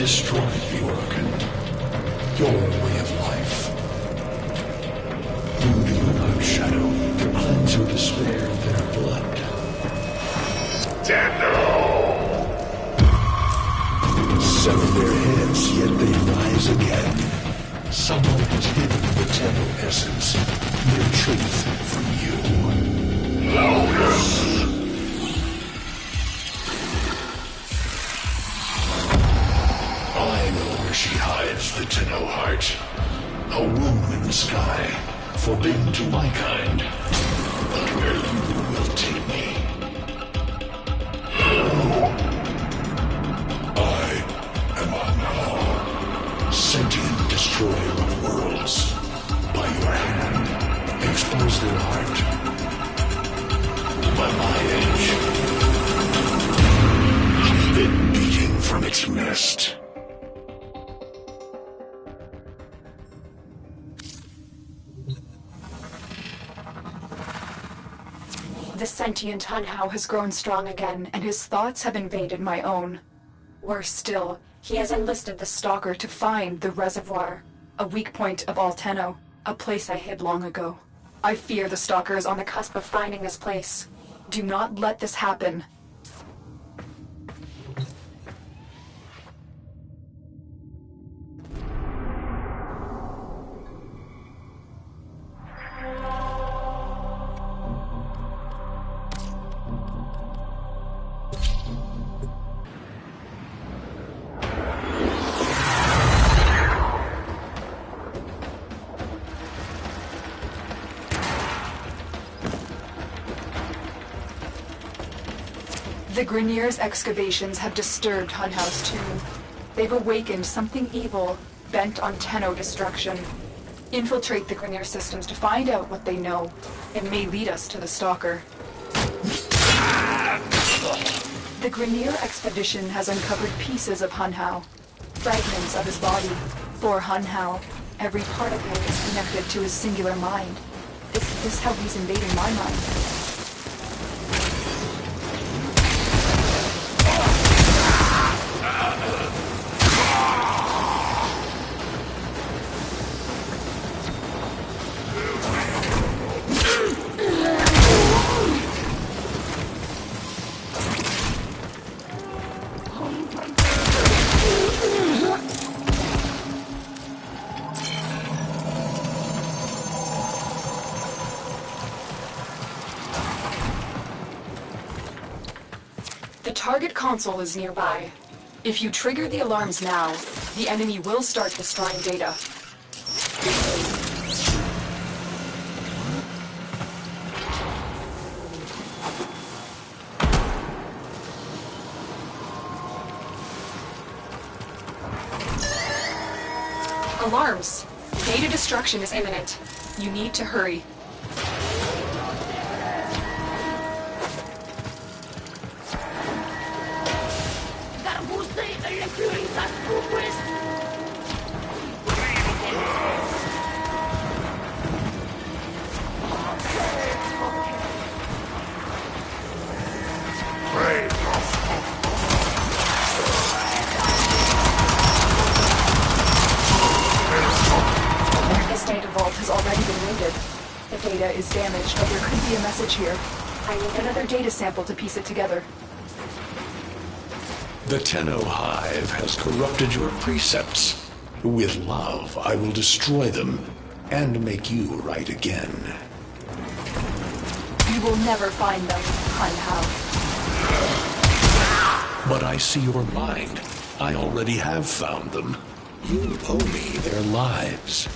destroy the Orokin, your way of life. Brooding about shadow to cleanse your despair of their blood. Tenno! Sever their heads, yet they rise again. Someone has hidden the Tenno essence, their truth from you. Louder! I know where she hides the Tenno heart. A womb in the sky, forbidden to my kind. But where you will take me. I am Hunhow, sentient destroyer of worlds. By your hand, expose their heart. By my edge, keep it beating from its nest. The sentient Hunhow has grown strong again, and his thoughts have invaded my own. Worse still, he has enlisted the Stalker to find the reservoir, a weak point of all Tenno, a place I hid long ago. I fear the Stalker is on the cusp of finding this place. Do not let this happen. The Grineer's excavations have disturbed Hunhow's tomb. They've awakened something evil, bent on Tenno destruction. Infiltrate the Grineer systems to find out what they know. It may lead us to the Stalker. The Grineer expedition has uncovered pieces of Hunhow, fragments of his body. For Hunhow, every part of him is connected to his singular mind. Is this how he's invading my mind? The target console is nearby. If you trigger the alarms now, the enemy will start destroying data. Alarms! Data destruction is imminent. You need to hurry. Has already been raided. The data is damaged, but there could be a message here. I need another data sample to piece it together. The Tenno hive has corrupted your precepts. With love, I will destroy them and make you right again. You will never find them, Hunhow. But I see your mind. I already have found them. You owe me their lives.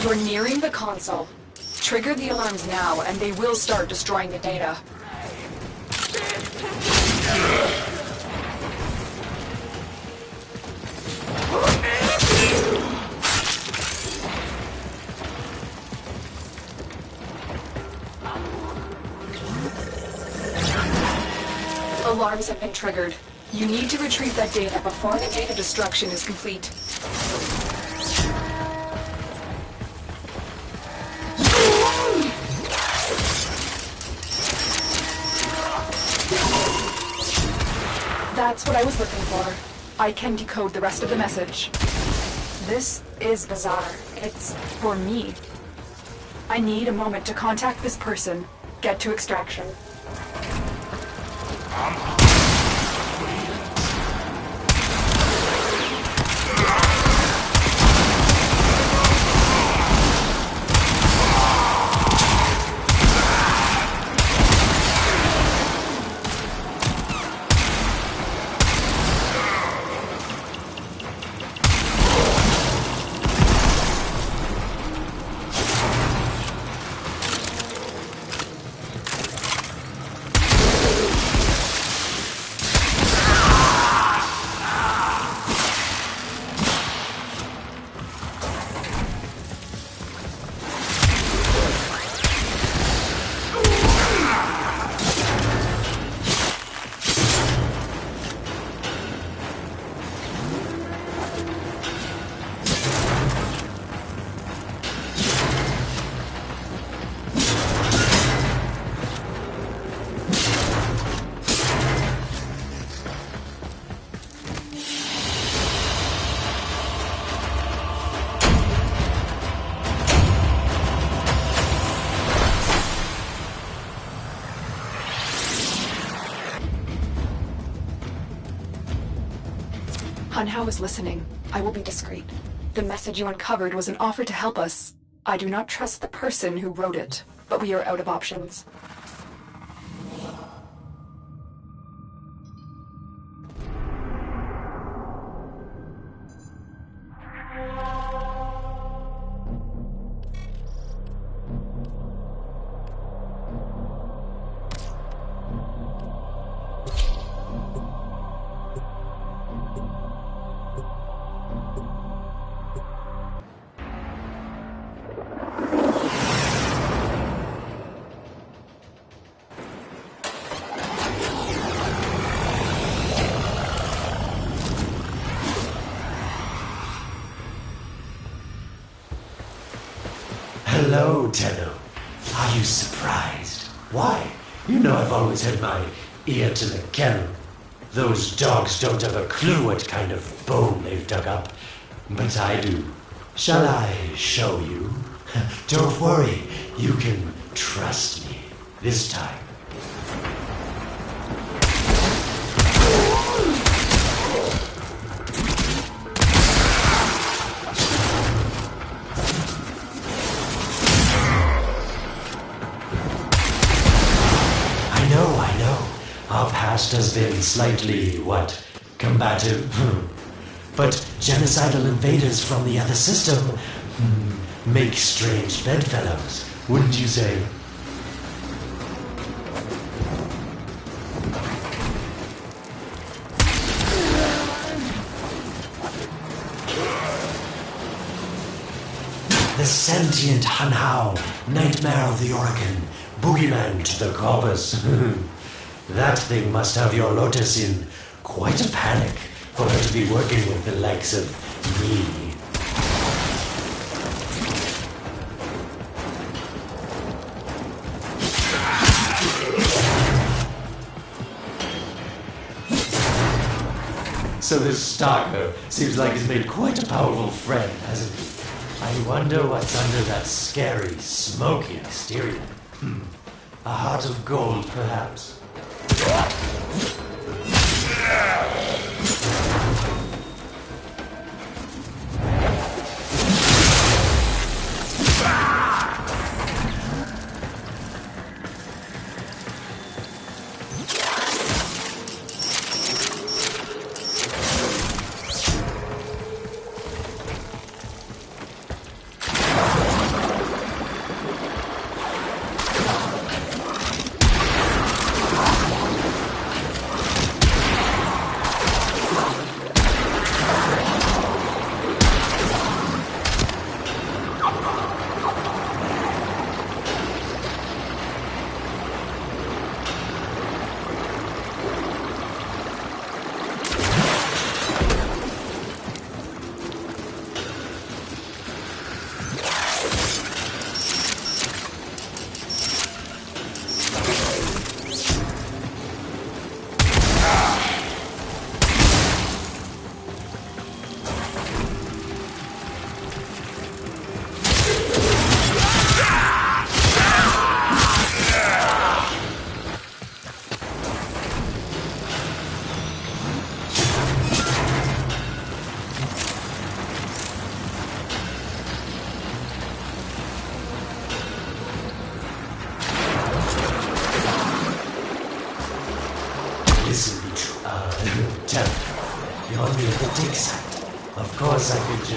You're nearing the console. Trigger the alarms now, and they will start destroying the data. Alarms have been triggered. You need to retrieve that data before the data destruction is complete. That's what I was looking for. I can decode the rest of the message. This is bizarre. It's for me. I need a moment to contact this person, get to extraction. Hunhow is listening. I will be discreet. The message you uncovered was an offer to help us. I do not trust the person who wrote it, but we are out of options. Hello, Tenno. Are you surprised? Why? You know I've always had my ear to the kennel. Those dogs don't have a clue what kind of bone they've dug up. But I do. Shall I show you? Don't worry. You can trust me. This time. I know. Our past has been slightly, combative? But genocidal invaders from the other system make strange bedfellows, wouldn't you say? The sentient Hunhow, nightmare of the Orokin, boogeyman to the corpus. That thing must have your Lotus in quite a panic for her to be working with the likes of me. So this Stalker seems like he's made quite a powerful friend, hasn't he? I wonder what's under that scary, smoky exterior. A heart of gold, perhaps.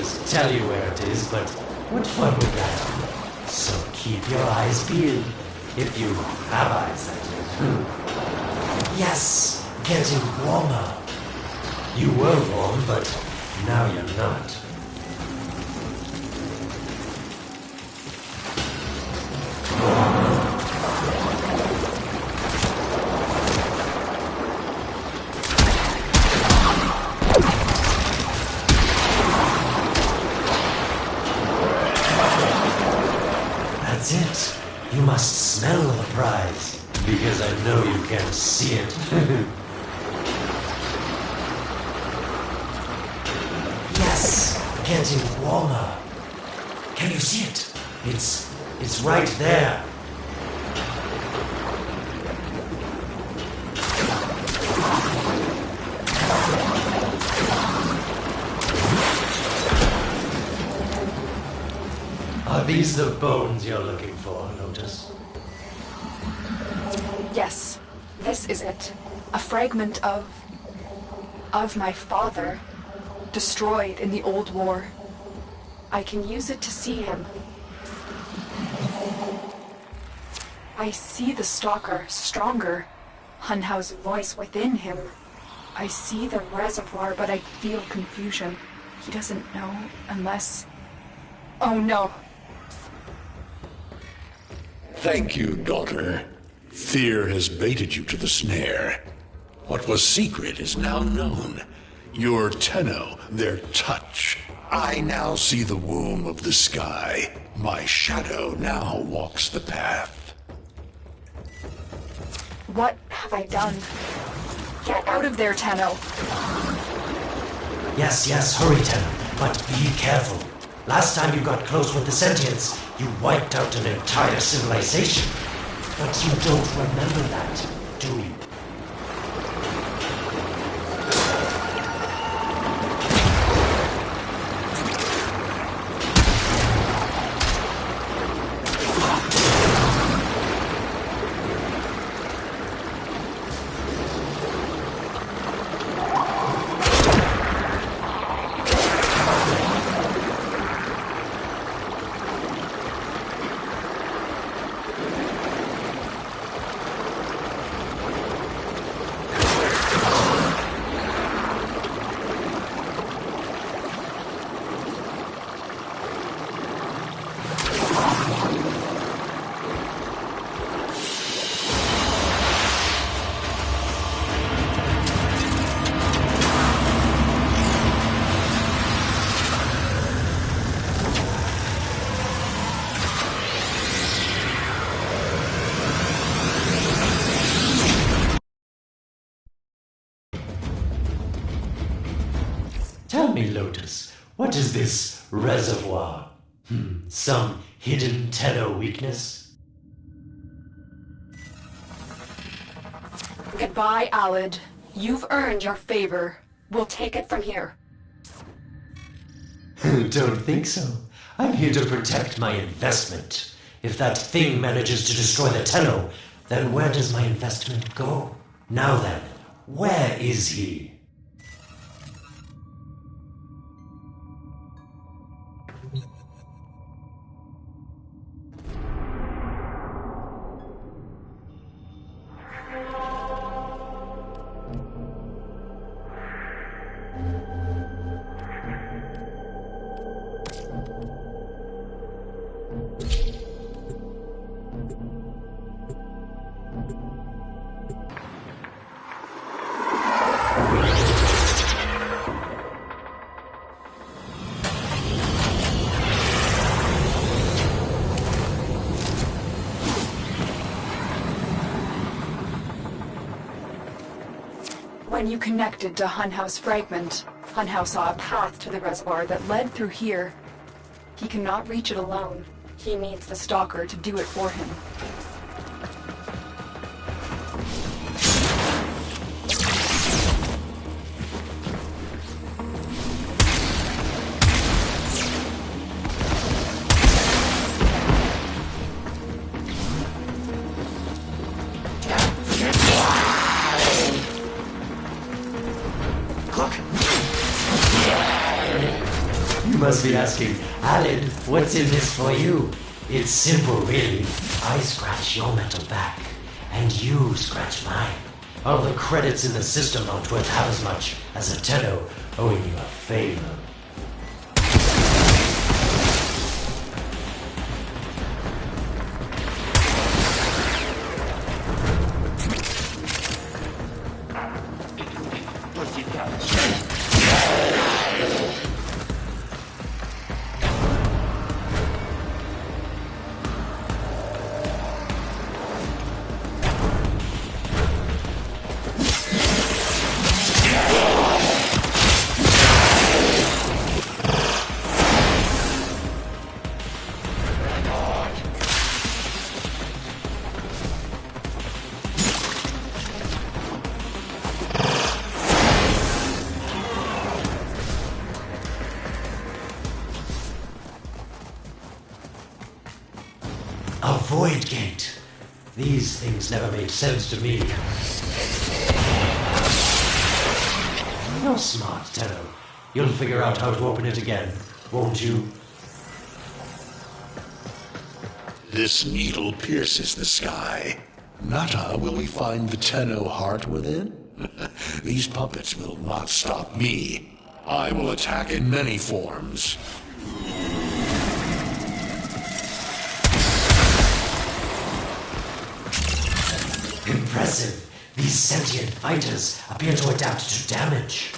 just tell you where it is, but what fun would that be? So keep your eyes peeled. If you have eyes, that is. Yes, getting warmer. You were warm, but now you're not. That's it. You must smell the prize, because I know you can't see it. Yes, getting warmer. Can you see it? It's right there. Are these the bones you're looking for, Lotus? Yes, this is it. A fragment of my father, destroyed in the old war. I can use it to see him. I see the Stalker stronger, Hunhow's voice within him. I see the reservoir, but I feel confusion. He doesn't know unless... Oh no. Thank you, daughter. Fear has baited you to the snare. What was secret is now known. Your Tenno, their touch. I now see the womb of the sky. My shadow now walks the path. What have I done? Get out of there, Tenno. Yes, hurry, Tenno, but be careful. Last time you got close with the Sentients, you wiped out an entire civilization. But you don't remember that, do you? Tell me, Lotus, what is this reservoir? Some hidden Tenno weakness? Goodbye, Alid. You've earned your favor. We'll take it from here. Don't think so. I'm here to protect my investment. If that thing manages to destroy the Tenno, then where does my investment go? Now then, where is he? When you connected to Hunhow's fragment, Hunhow saw a path to the reservoir that led through here. He cannot reach it alone. He needs the Stalker to do it for him. You must must be asking, Alan, what's in this for you? It's simple, really. I scratch your metal back, and you scratch mine. All the credits in the system aren't worth half as much as a Tenno owing you a favor. A void gate. These things never made sense to me. You're smart, Tenno. You'll figure out how to open it again, won't you? This needle pierces the sky. Nata, will we find the Tenno heart within? These puppets will not stop me. I will attack in many forms. Impressive. These sentient fighters appear to adapt to damage.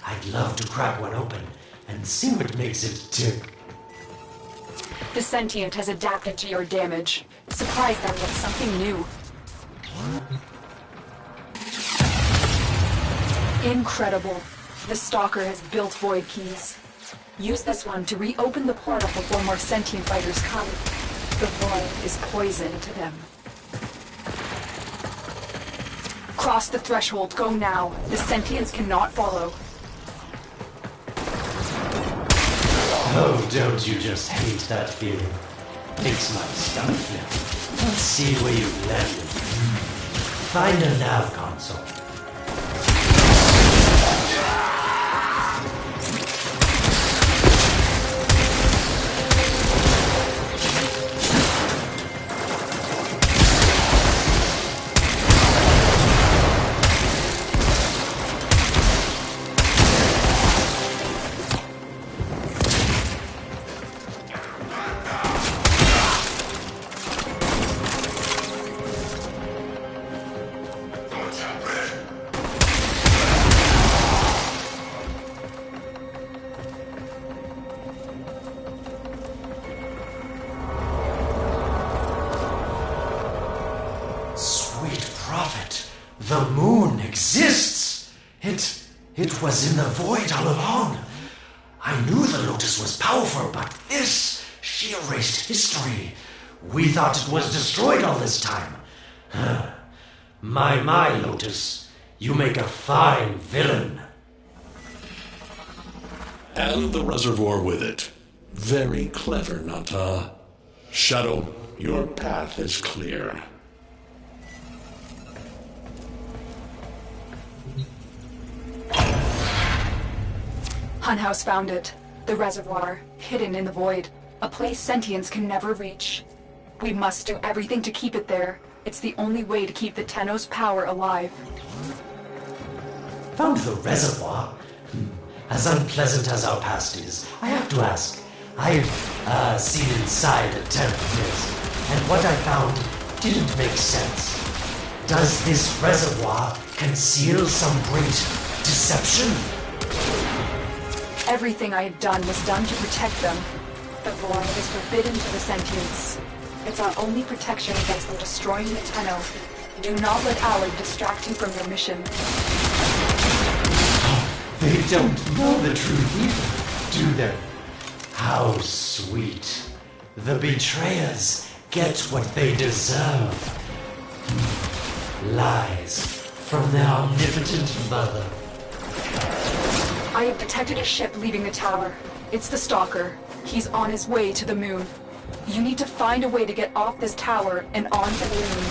I'd love to crack one open and see what makes it tick. The sentient has adapted to your damage. Surprise them with something new. Incredible. The Stalker has built void keys. Use this one to reopen the portal before more sentient fighters come. The void is poison to them. Cross the threshold. Go now. The sentients cannot follow. Oh, don't you just hate that feeling? Makes my stomach flip. Let's see where you've landed. Find a nav console. The moon exists! It was in the void all along. I knew the Lotus was powerful, but she erased history. We thought it was destroyed all this time. My, Lotus, you make a fine villain. And the reservoir with it. Very clever, Nata. Shadow, your path is clear. Hunhow's found it. The reservoir, hidden in the void. A place sentients can never reach. We must do everything to keep it there. It's the only way to keep the Tenno's power alive. Found the reservoir? As unpleasant as our past is, I have to ask. I've seen inside a temple of this, and what I found didn't make sense. Does this reservoir conceal some great deception? Everything I had done was done to protect them. The void is forbidden to the sentients. It's our only protection against them destroying the Tenno. Do not let Alec distract you from your mission. They don't know the truth either, do they? How sweet. The betrayers get what they deserve. Lies from their omnipotent mother. I have detected a ship leaving the tower. It's the Stalker. He's on his way to the moon. You need to find a way to get off this tower and onto the moon.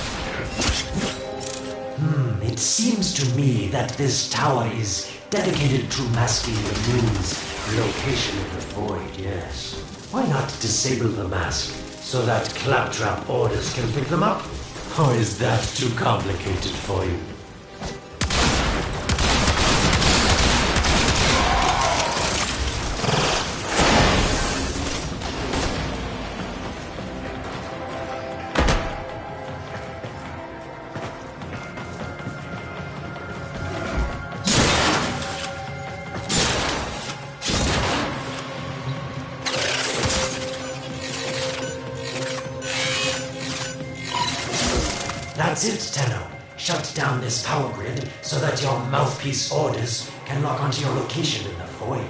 It seems to me that this tower is dedicated to masking the moon's location in the void, yes. Why not disable the mask so that claptrap orders can pick them up? Or is that too complicated for you? That's it, Tenno. Shut down this power grid so that your mouthpiece orders can lock onto your location in the void.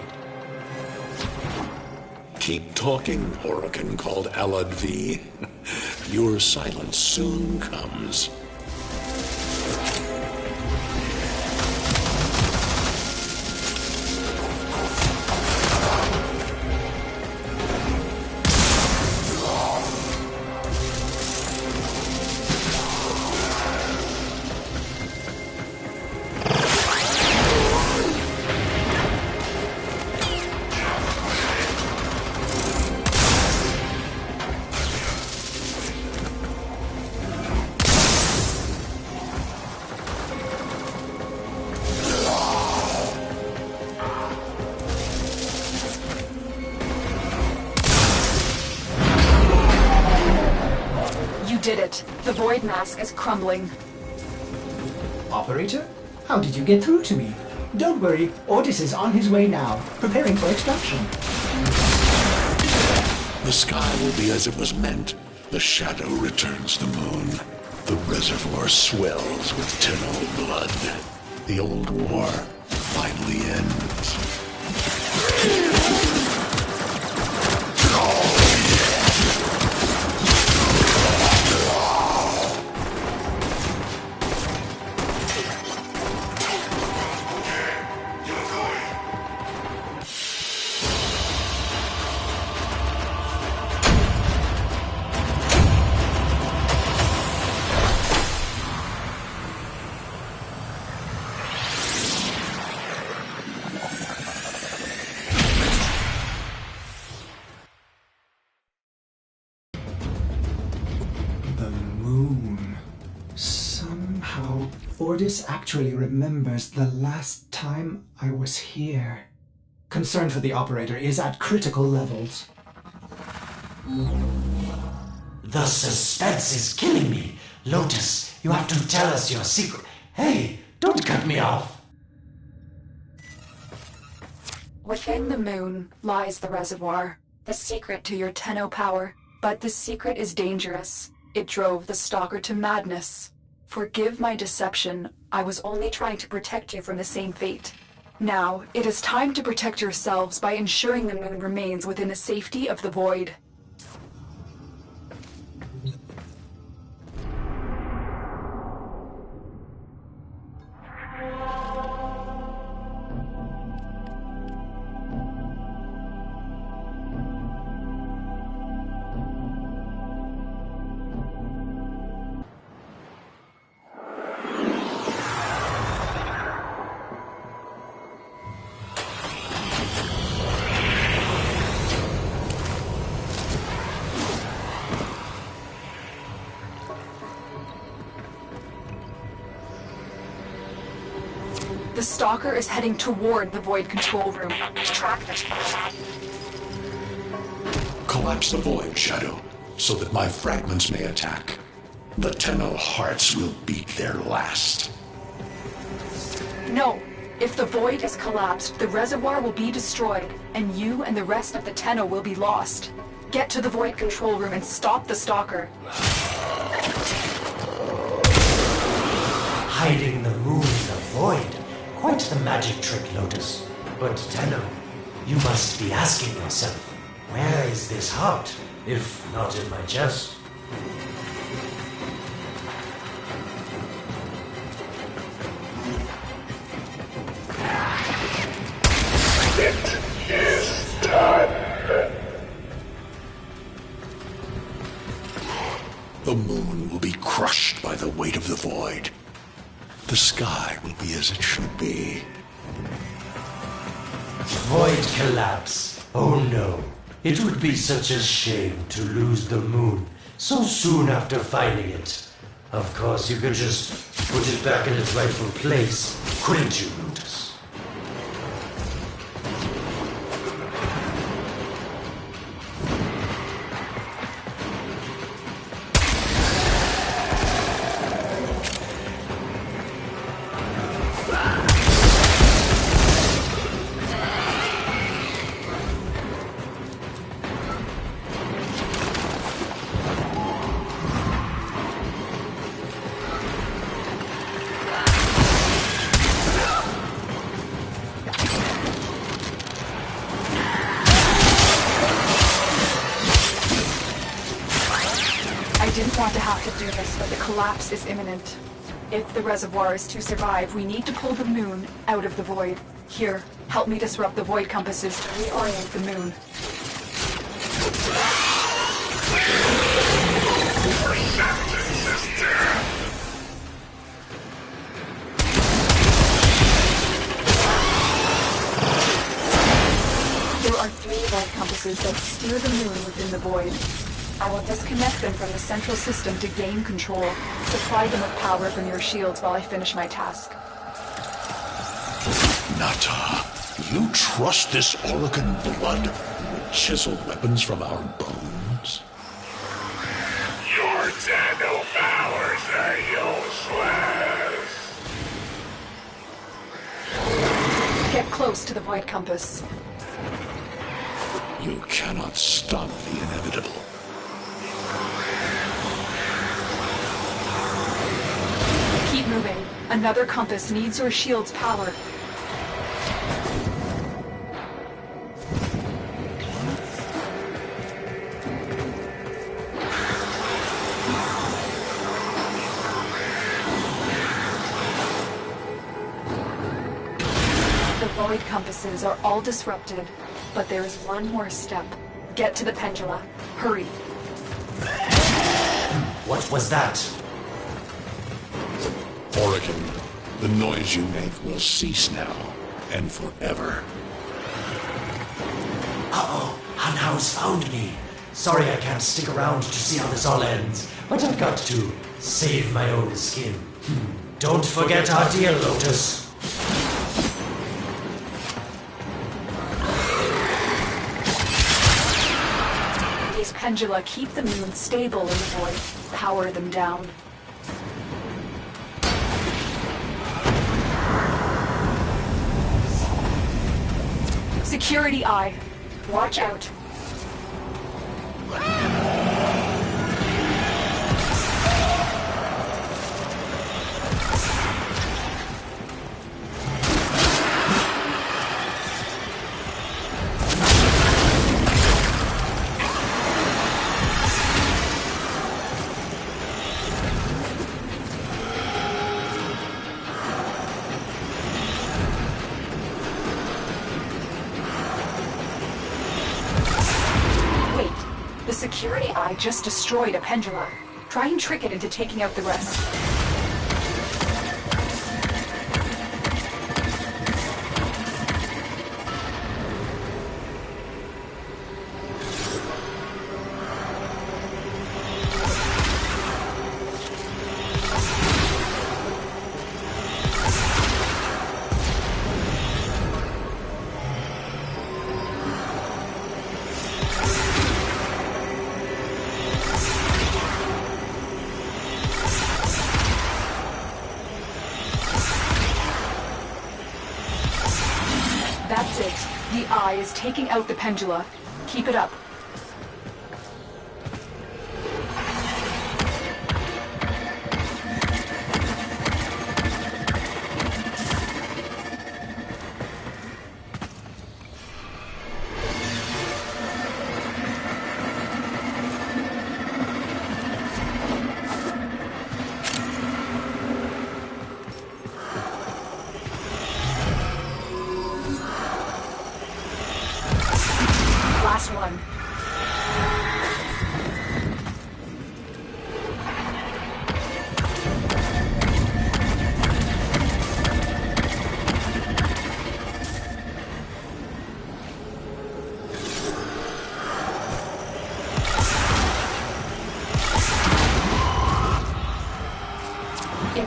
Keep talking, Orokin called Alad V. Your silence soon comes. Did it. The void mask is crumbling. Operator? How did you get through to me? Don't worry, Otis is on his way now, preparing for extraction. The sky will be as it was meant. The shadow returns the moon. The reservoir swells with Tenno blood. The old war finally ends. Otis actually remembers the last time I was here. Concern for the operator is at critical levels. The suspense is killing me. Lotus, you have to tell us your secret. Hey, don't cut me off. Within the moon lies the reservoir, the secret to your Tenno power. But the secret is dangerous. It drove the Stalker to madness. Forgive my deception. I was only trying to protect you from the same fate. Now, it is time to protect yourselves by ensuring the moon remains within the safety of the void. The Stalker is heading toward the Void control room. Track this person. Collapse the void, Shadow, so that my fragments may attack. The Tenno hearts will beat their last. No. If the Void is collapsed, the reservoir will be destroyed, and you and the rest of the Tenno will be lost. Get to the Void control room and stop the Stalker. Hiding the moon in the void. Quite the magic trick, Lotus. But Tenno, you must be asking yourself, where is this heart, if not in my chest? It is done. The moon will be crushed by the weight of the void. The sky will be as it should be. Void collapse. Oh no. It would be such a shame to lose the moon so soon after finding it. Of course, you could just put it back in its rightful place, couldn't you, Lotus? Collapse is imminent. If the reservoir is to survive, we need to pull the moon out of the void. Here, help me disrupt the void compasses to reorient the moon. There are 3 void compasses that steer the moon within the void. I will disconnect them from the central system to gain control. Supply them with power from your shields while I finish my task. Nata, you trust this Orokin blood who would chisel weapons from our bones? Your Tenno powers are useless. Get close to the void compass. You cannot stop the inevitable. Keep moving. Another compass needs your shield's power. The void compasses are all disrupted, but there is one more step. Get to the pendula. Hurry. What was that? Orokin, the noise you make will cease now, and forever. Uh-oh, Hunhow's found me. Sorry I can't stick around to see how this all ends, but I've got to save my own skin. Don't forget our deal, Lotus. These pendula keep the moon stable in the void. Power them down. Security eye. Watch out. Security eye just destroyed a pendula. Try and trick it into taking out the rest. That's it. The eye is taking out the pendula. Keep it up. Last one.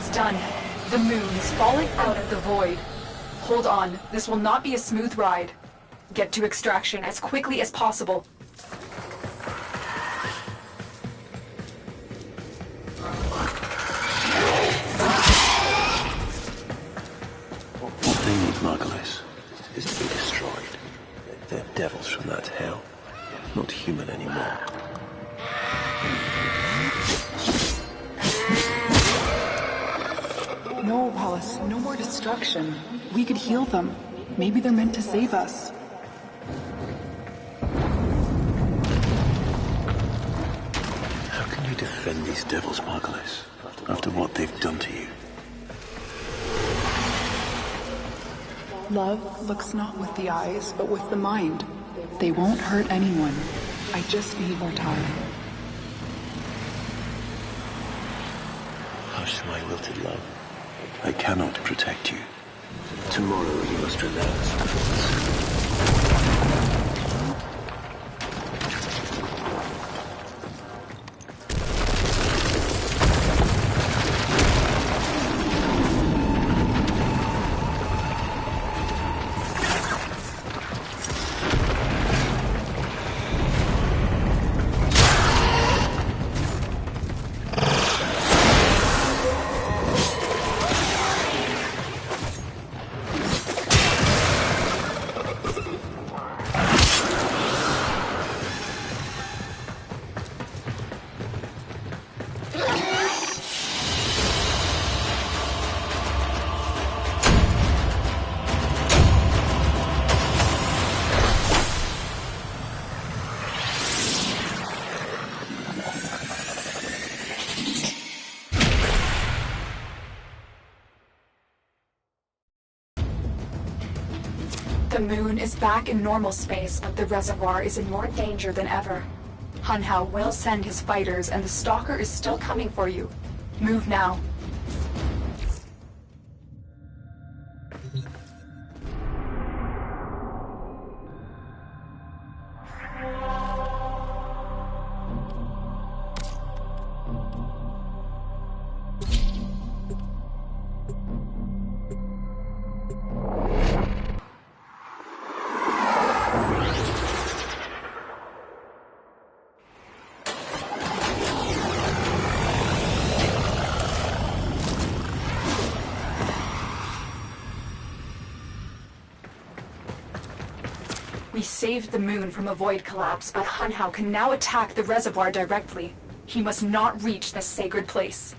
It's done. The moon is falling out of the void. Hold on, this will not be a smooth ride. Get to extraction as quickly as possible. What they need, Margulis, is to be destroyed. They're devils from that hell, not human anymore. No, Wallace, no more destruction. We could heal them. Maybe they're meant to save us. How can you defend these devils, Margulis, after what they've done to you? Love looks not with the eyes, but with the mind. They won't hurt anyone. I just need more time. Hush, my wilted love. I cannot protect you. Tomorrow you must relax. The moon is back in normal space, but the reservoir is in more danger than ever. Hunhow will send his fighters, and the Stalker is still coming for you. Move now. We saved the moon from a void collapse, but Hunhow can now attack the reservoir directly. He must not reach this sacred place.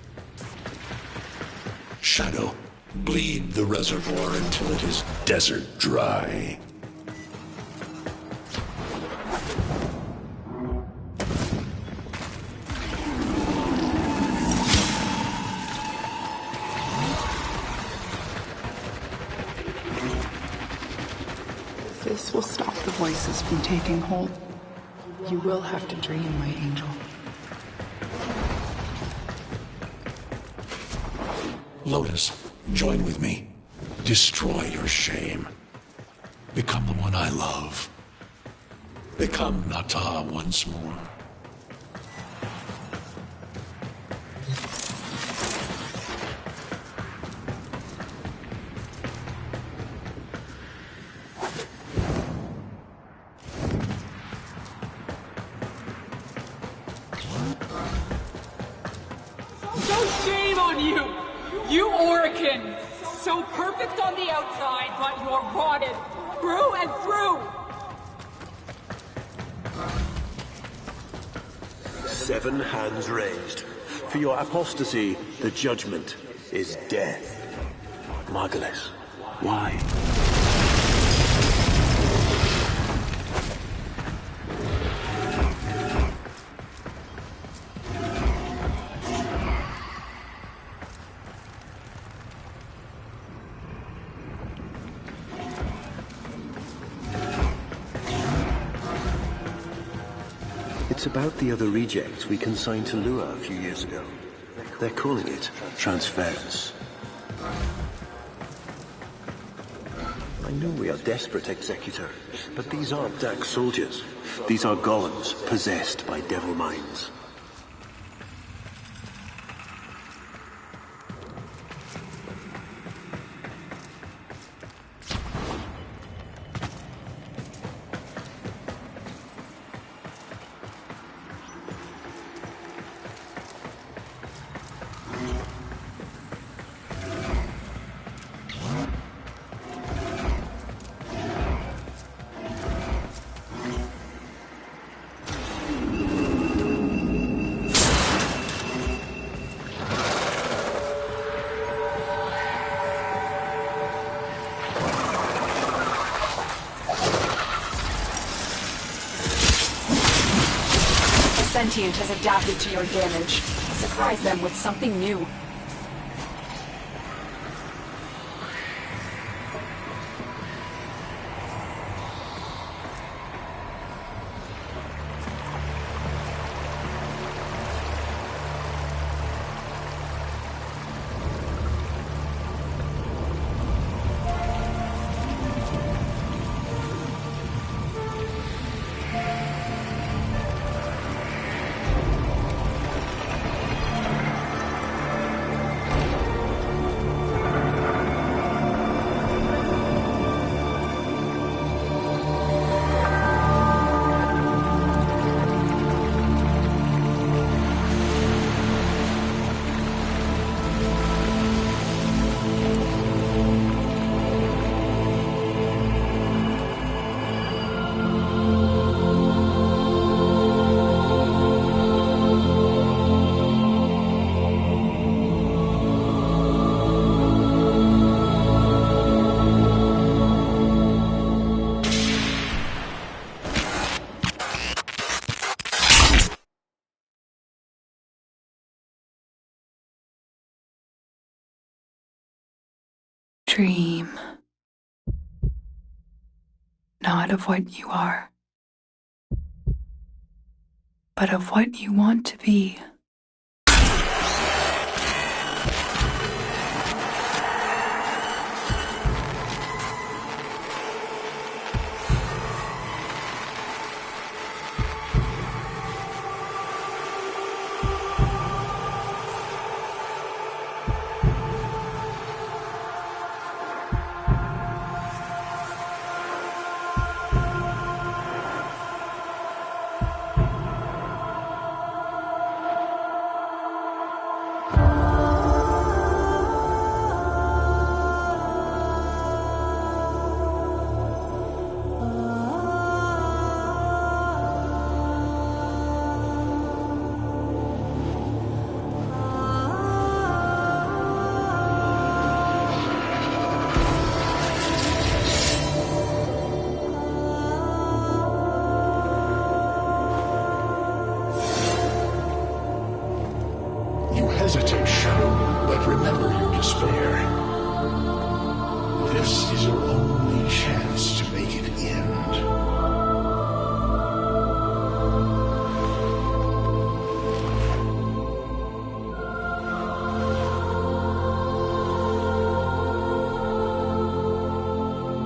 Shadow, bleed the reservoir until it is desert dry. This will stop the voices from taking hold. You will have to dream, my angel. Lotus, join with me. Destroy your shame. Become the one I love. Become Nata once more. So shame on you! You Orokin! So perfect on the outside, but you're rotted through and through! 7 hands raised. For your apostasy, the judgment is death. Margulis, why? It's about the other rejects we consigned to Lua a few years ago. They're calling it transference. I know we are desperate, Executor, but these aren't Dax soldiers. These are golems possessed by devil minds. sentient has adapted to your damage. Surprise them with something new. Dream, not of what you are, but of what you want to be. Hesitate, Shadow, but remember your despair. This is your only chance to make it end.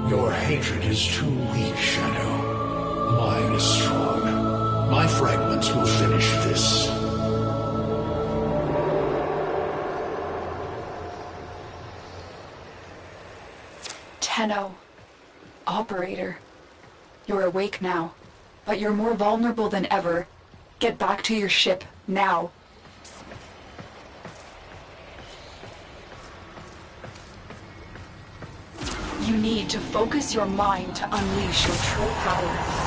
Your hatred is too weak, Shadow. Mine is strong. My fragments will finish this. Tenno, operator, you're awake now, but you're more vulnerable than ever. Get back to your ship, now. You need to focus your mind to unleash your true power.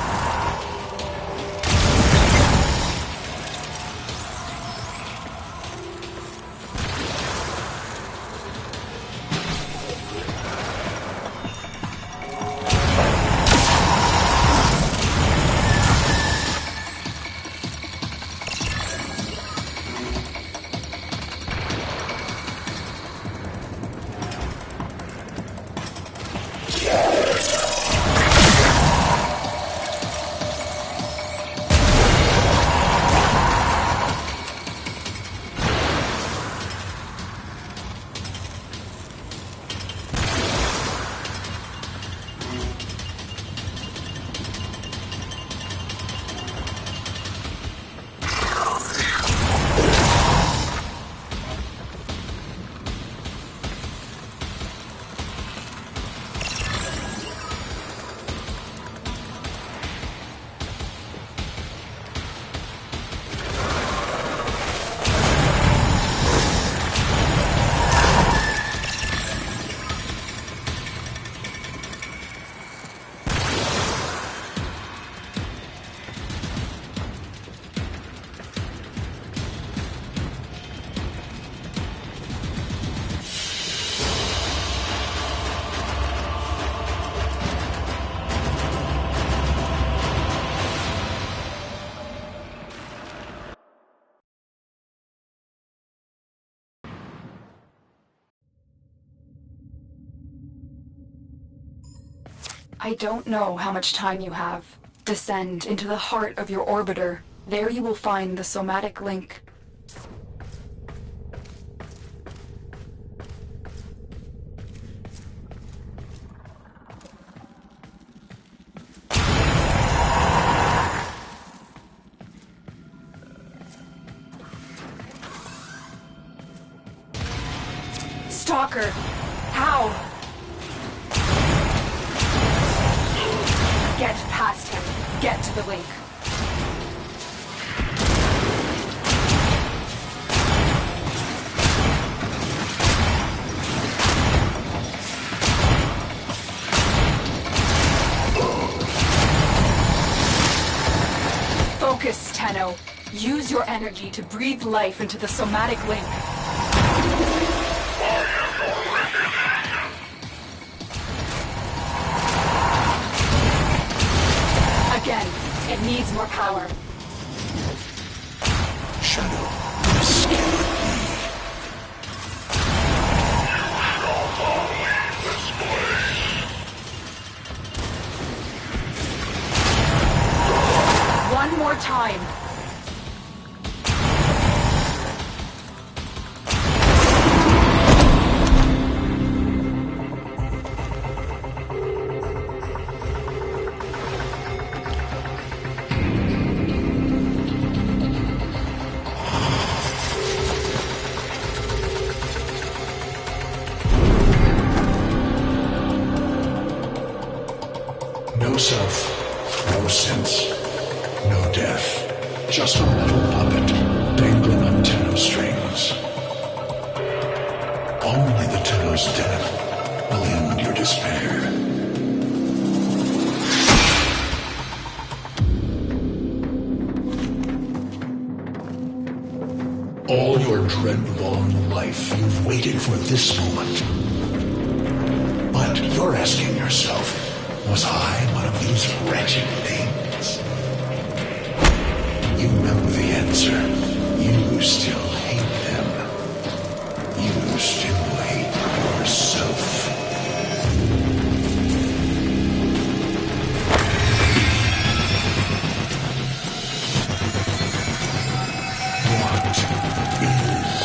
I don't know how much time you have. Descend into the heart of your orbiter. There you will find the somatic link. Stalker! How? Get past him. Get to the link. Focus, Tenno. Use your energy to breathe life into the somatic link. Again, it needs more power. Shadow, scared me. One more time. No self, no sense, no death. Just a metal puppet dangling on Tenno strings. Only the Tenno's death will end your despair. All your dread-long life, you've waited for this moment. But you're asking yourself, was I one of these wretched things? You know the answer. You still hate them. You still hate yourself. What is this?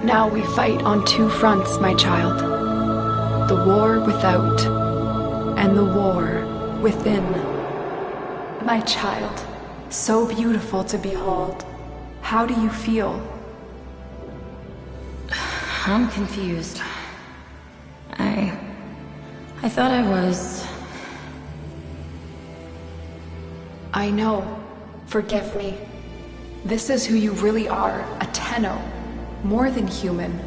Now we fight on two fronts, my child. The war without, and the war within. My child, so beautiful to behold. How do you feel? I'm confused. I thought I was... I know. Forgive me. This is who you really are, a Tenno. More than human,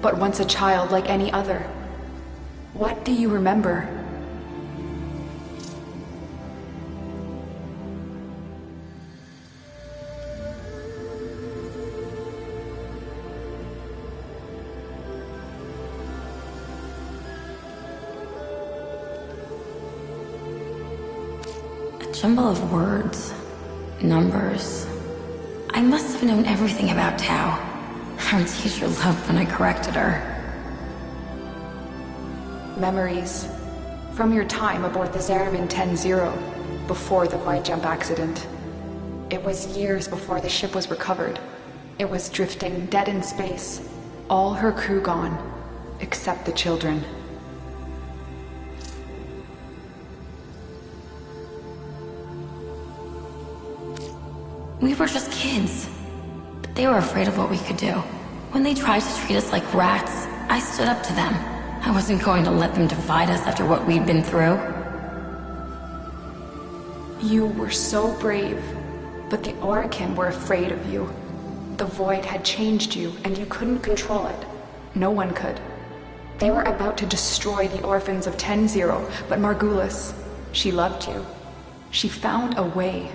but once a child like any other. What do you remember? A jumble of words, numbers. I must have known everything about Tao. Our teacher loved when I corrected her. memories. From your time aboard the Zeramin 10-0, before the wide jump accident. It was years before the ship was recovered. It was drifting dead in space. All her crew gone, except the children. We were just kids. But they were afraid of what we could do. When they tried to treat us like rats, I stood up to them. I wasn't going to let them divide us after what we'd been through. You were so brave, but the Orokin were afraid of you. The Void had changed you, and you couldn't control it. No one could. They were about to destroy the orphans of 10-0, but Margulis, she loved you. She found a way.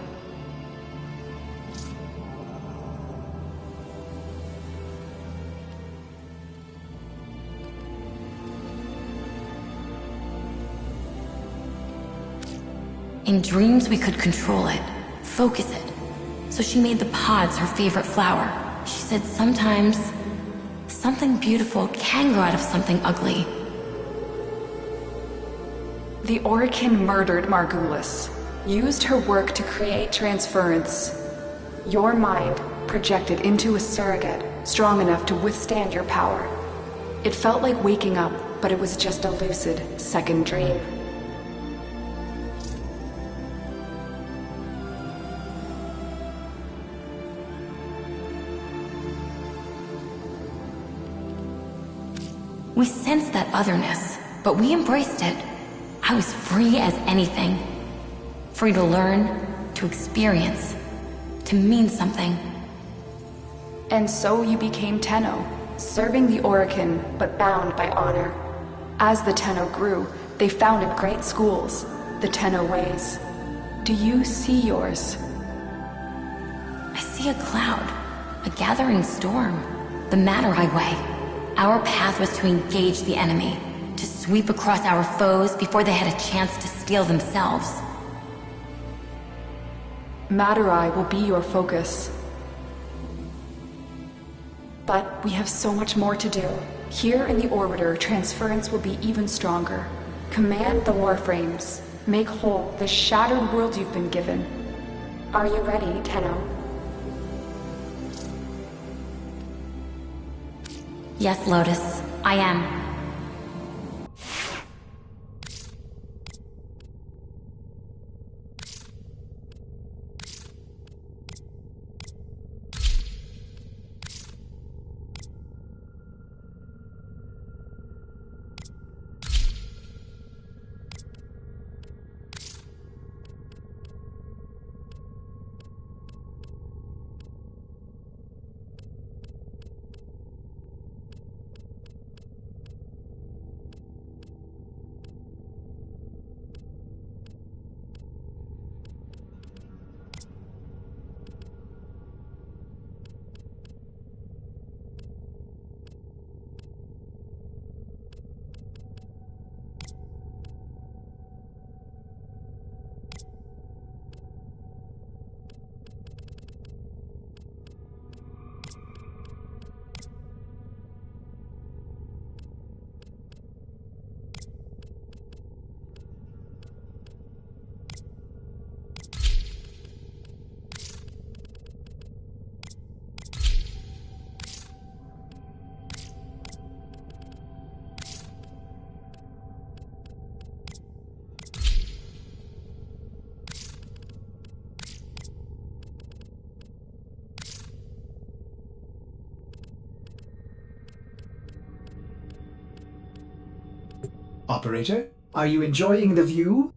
In dreams, we could control it, focus it. So she made the pods her favorite flower. She said sometimes, something beautiful can grow out of something ugly. The Orokin murdered Margulis, used her work to create transference. Your mind projected into a surrogate strong enough to withstand your power. It felt like waking up, but it was just a lucid second dream. We sensed that otherness, but we embraced it. I was free as anything. Free to learn, to experience, to mean something. And so you became Tenno, serving the Orokin, but bound by honor. As the Tenno grew, they founded great schools, the Tenno ways. Do you see yours? I see a cloud, a gathering storm, the Matter-Eye way. Our path was to engage the enemy, to sweep across our foes before they had a chance to steal themselves. Matter-Eye will be your focus. But we have so much more to do. Here in the Orbiter, transference will be even stronger. Command the Warframes. Make whole the shattered world you've been given. Are you ready, Tenno? Yes, Lotus, I am. Operator, are you enjoying the view?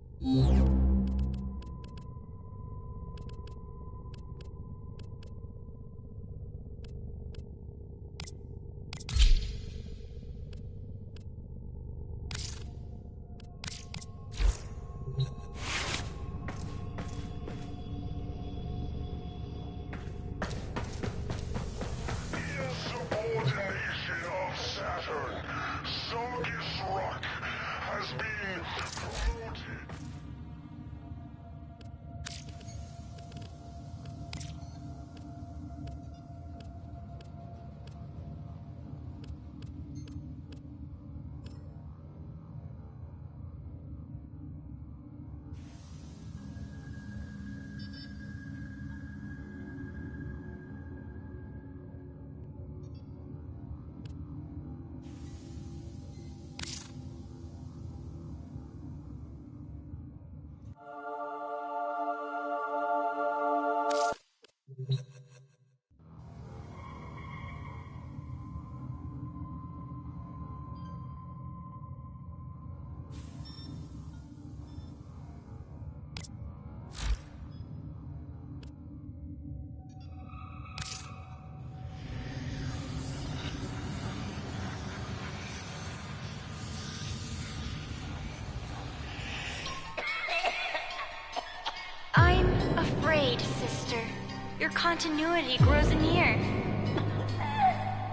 Your continuity grows anear.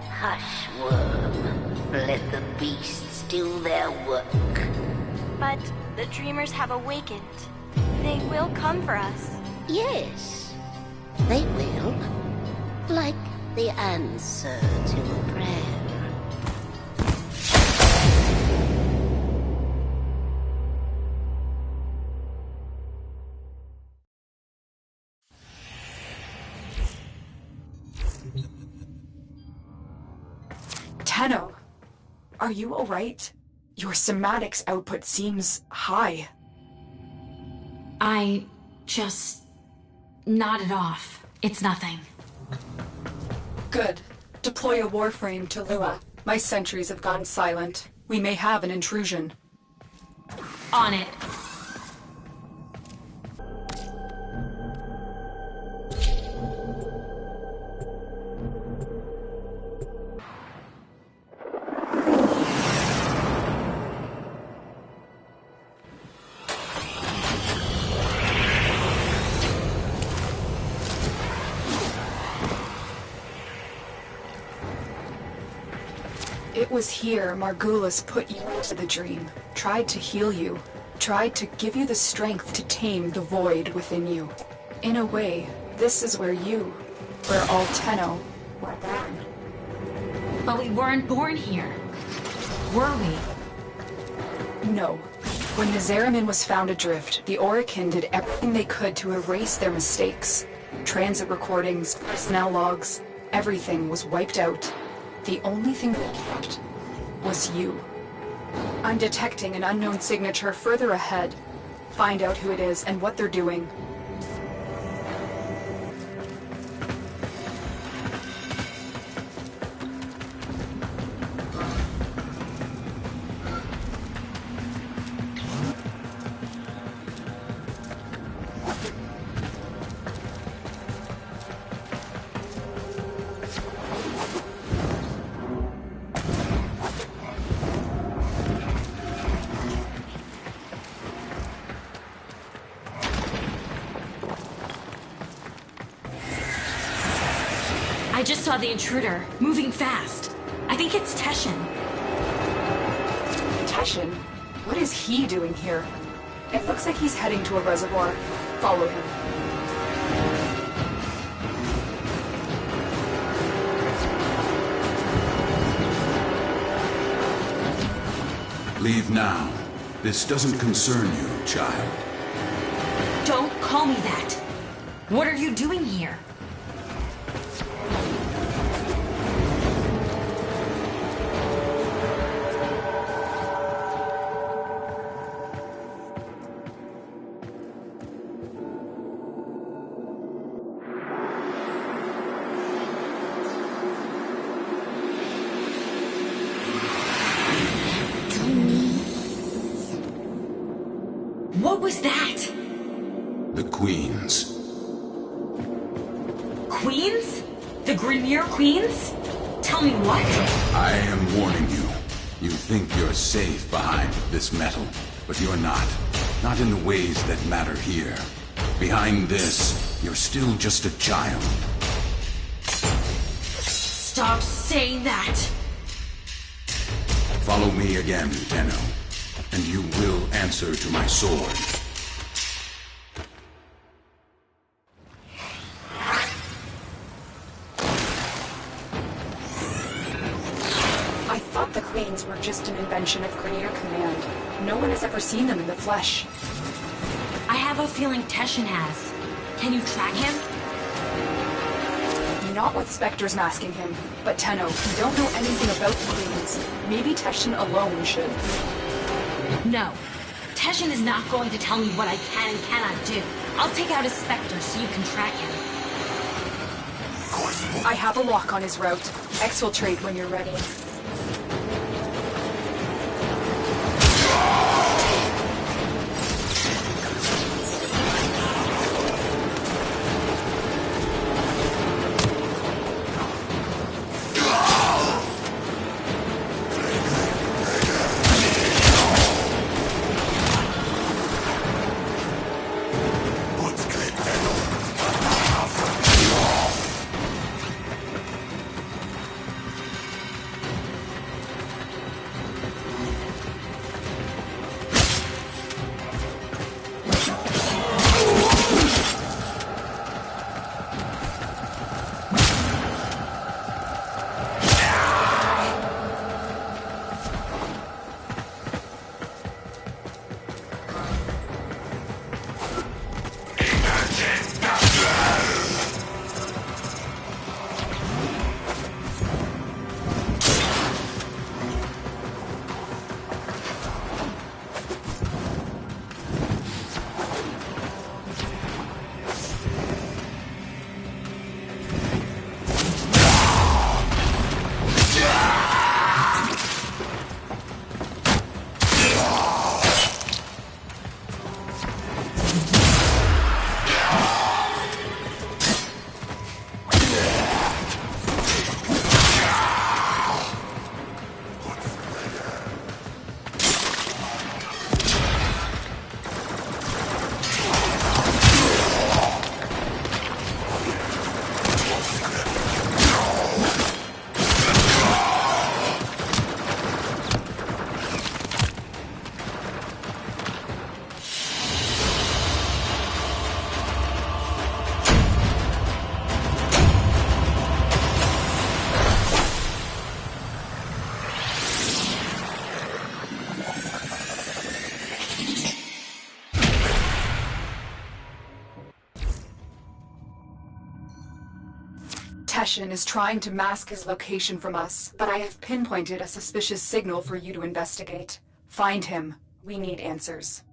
Hush, worm. Let the beasts do their work. But the dreamers have awakened. They will come for us. Yes, they will. Like the answer to a prayer. Tenno, are you alright? Your somatics output seems high. I just nodded off. It's nothing. Good. Deploy a Warframe to Lua. My sentries have gone silent. We may have an intrusion. On it. It was here Margulis put you into the dream, tried to heal you, tried to give you the strength to tame the void within you. In a way, this is where all Tenno, were born. But we weren't born here. Were we? No. When the Zeramin was found adrift, the Orokin did everything they could to erase their mistakes. Transit recordings, personnel logs, everything was wiped out. The only thing that kept was you. I'm detecting an unknown signature further ahead. Find out who it is and what they're doing. I just saw the intruder, moving fast. I think it's Teshin. Teshin? What is he doing here? It looks like he's heading to a reservoir. Follow him. Leave now. This doesn't concern you, child. Don't call me that. What are you doing here? What was that? The Queens. Queens? The Grenier Queens? Tell me what? I am warning you. You think you're safe behind this metal, but you're not. Not in the ways that matter here. Behind this, you're still just a child. Stop saying that! Follow me again, Tenno, and you will answer to my sword. I thought the Queens were just an invention of Grenier Command. No one has ever seen them in the flesh. I have a feeling Teshin has. Can you track him? Not with Spectres masking him, but Tenno, you don't know anything about the Queens. Maybe Teshin alone should. No. Teshin is not going to tell me what I can and cannot do. I'll take out his Spectre so you can track him. I have a lock on his route. Exfiltrate when you're ready. Teshin is trying to mask his location from us, but I have pinpointed a suspicious signal for you to investigate. Find him. We need answers.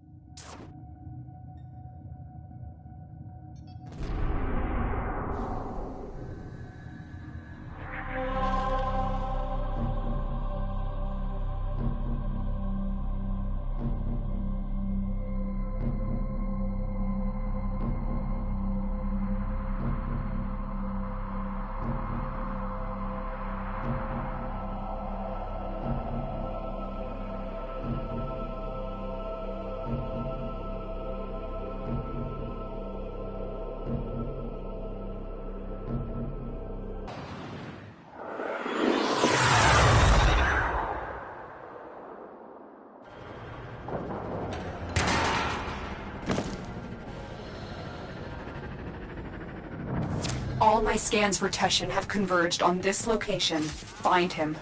All my scans for Teshin have converged on this location. Find him.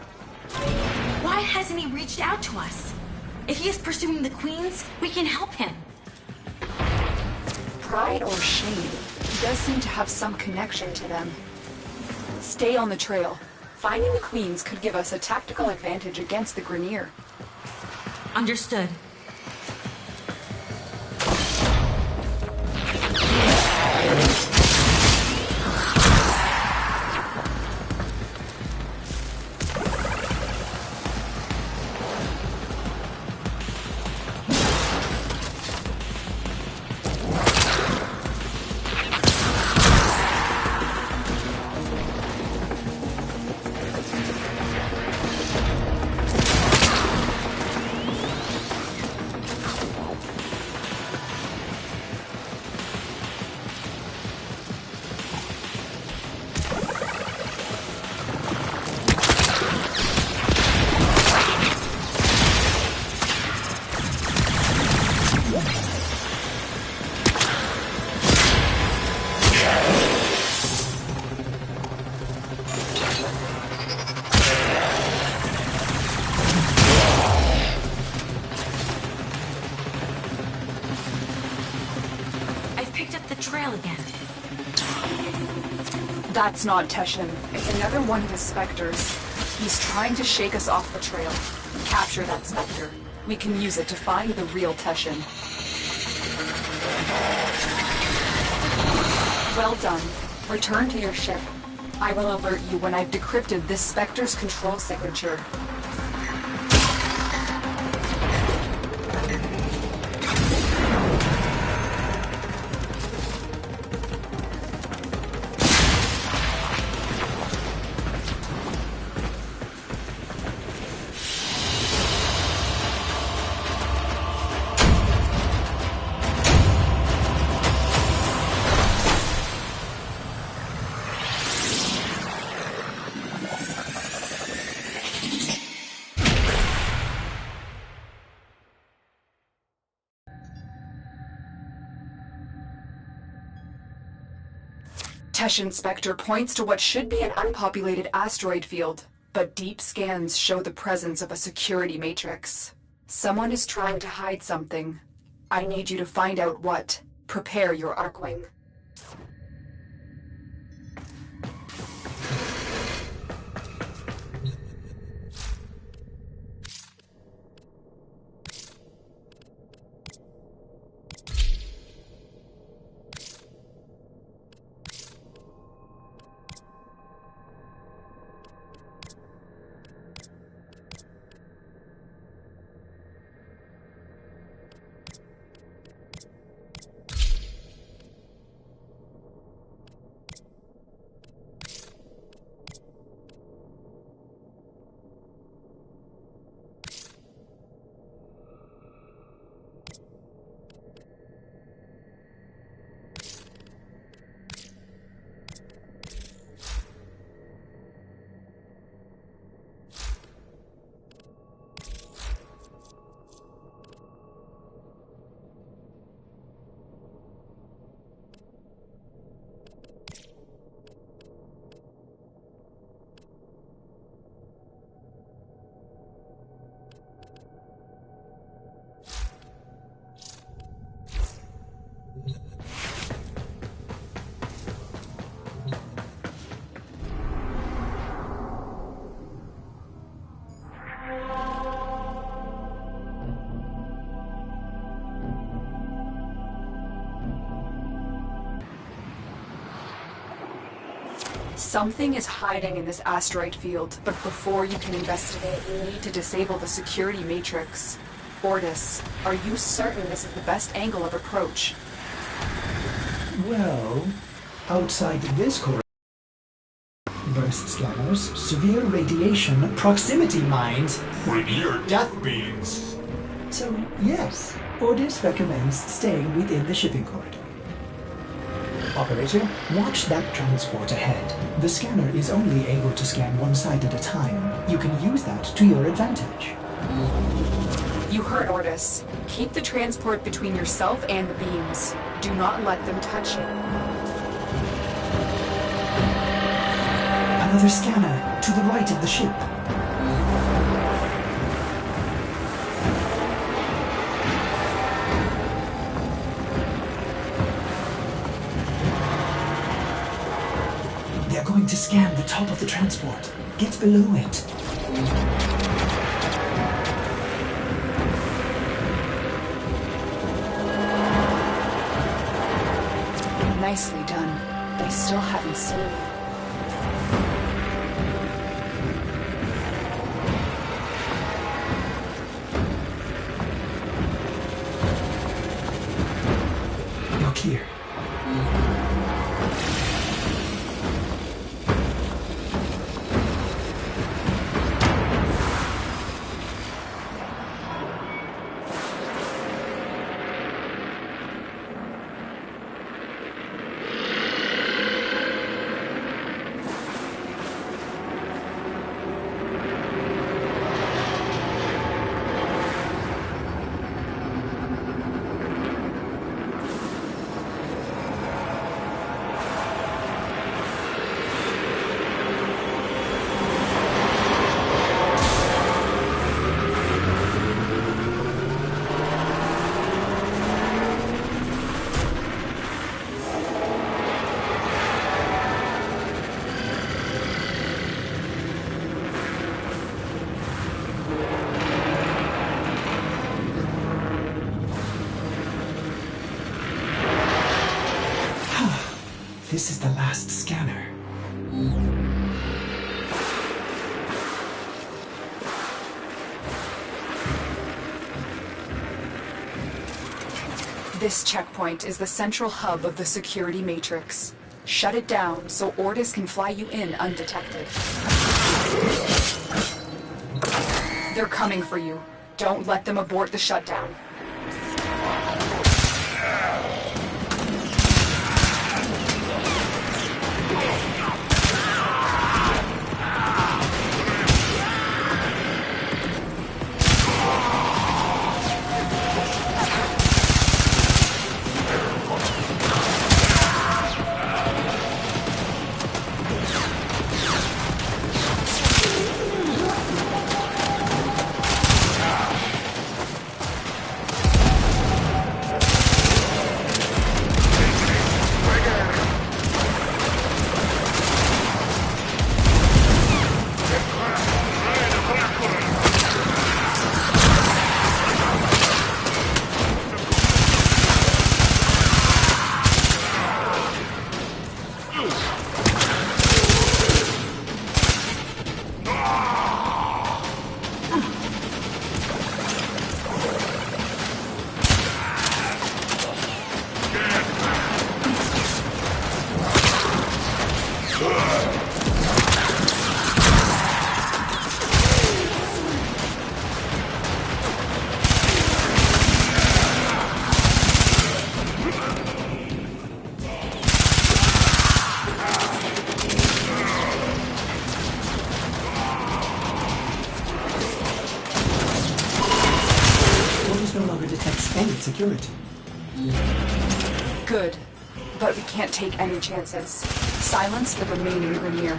Why hasn't he reached out to us? If he is pursuing the queens, we can help him. Pride or shame, he does seem to have some connection to them. Stay on the trail. Finding the queens could give us a tactical advantage against the Grineer. Understood. That's not Teshin. It's another one of his specters. He's trying to shake us off the trail. Capture that specter. We can use it to find the real Teshin. Well done. Return to your ship. I will alert you when I've decrypted this specter's control signature. Teshin Spectre points to what should be an unpopulated asteroid field, but deep scans show the presence of a security matrix. Someone is trying to hide something. I need you to find out what. Prepare your Arcwing. Something is hiding in this asteroid field, but before you can investigate, you need to disable the security matrix. Ordis, are you certain this is the best angle of approach? Well, outside this corridor, burst scanners, severe radiation, proximity mines, Rainier death beams. So, yes, Ordis recommends staying within the shipping corridor. Operator, watch that transport ahead. The scanner is only able to scan one side at a time. You can use that to your advantage. You heard Ordis. Keep the transport between yourself and the beams. Do not let them touch you. Another scanner, to the right of the ship. They're going to scan the top of the transport. Get below it. Nicely done. They still haven't seen you. You're clear. This is the last scanner. This checkpoint is the central hub of the security matrix. Shut it down so Ordis can fly you in undetected. They're coming for you. Don't let them abort the shutdown. Security. Good, but we can't take any chances. Silence the remaining Rainier.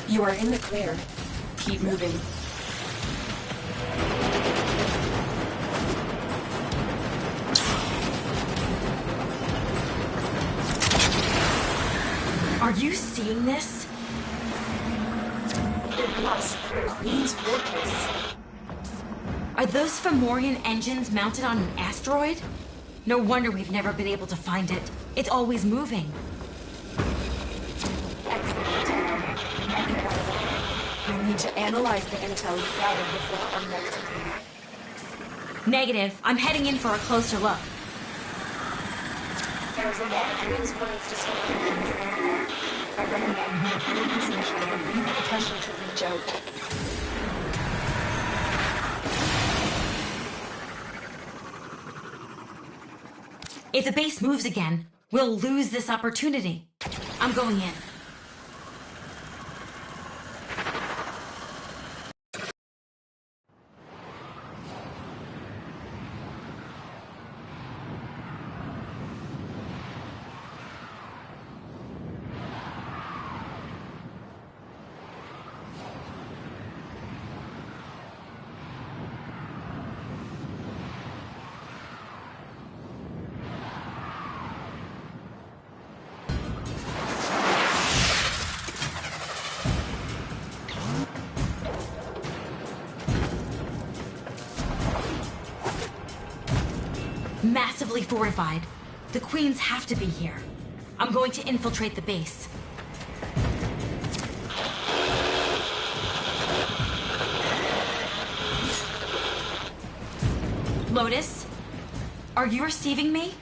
You are in the clear. keep moving. Are you seeing this? It must be the Queen's fortress. Are those Fomorian engines mounted on an asteroid? No wonder we've never been able to find it. It's always moving. We need to analyze the intel we gathered before our next meeting. Negative. I'm heading in for a closer look. There's a lot of Queen's plans to start. I recommend you this mission and leave the pressure to reach out. If the base moves again, we'll lose this opportunity. I'm going in. Massively fortified. The Queens have to be here. I'm going to infiltrate the base. Lotus, are you receiving me?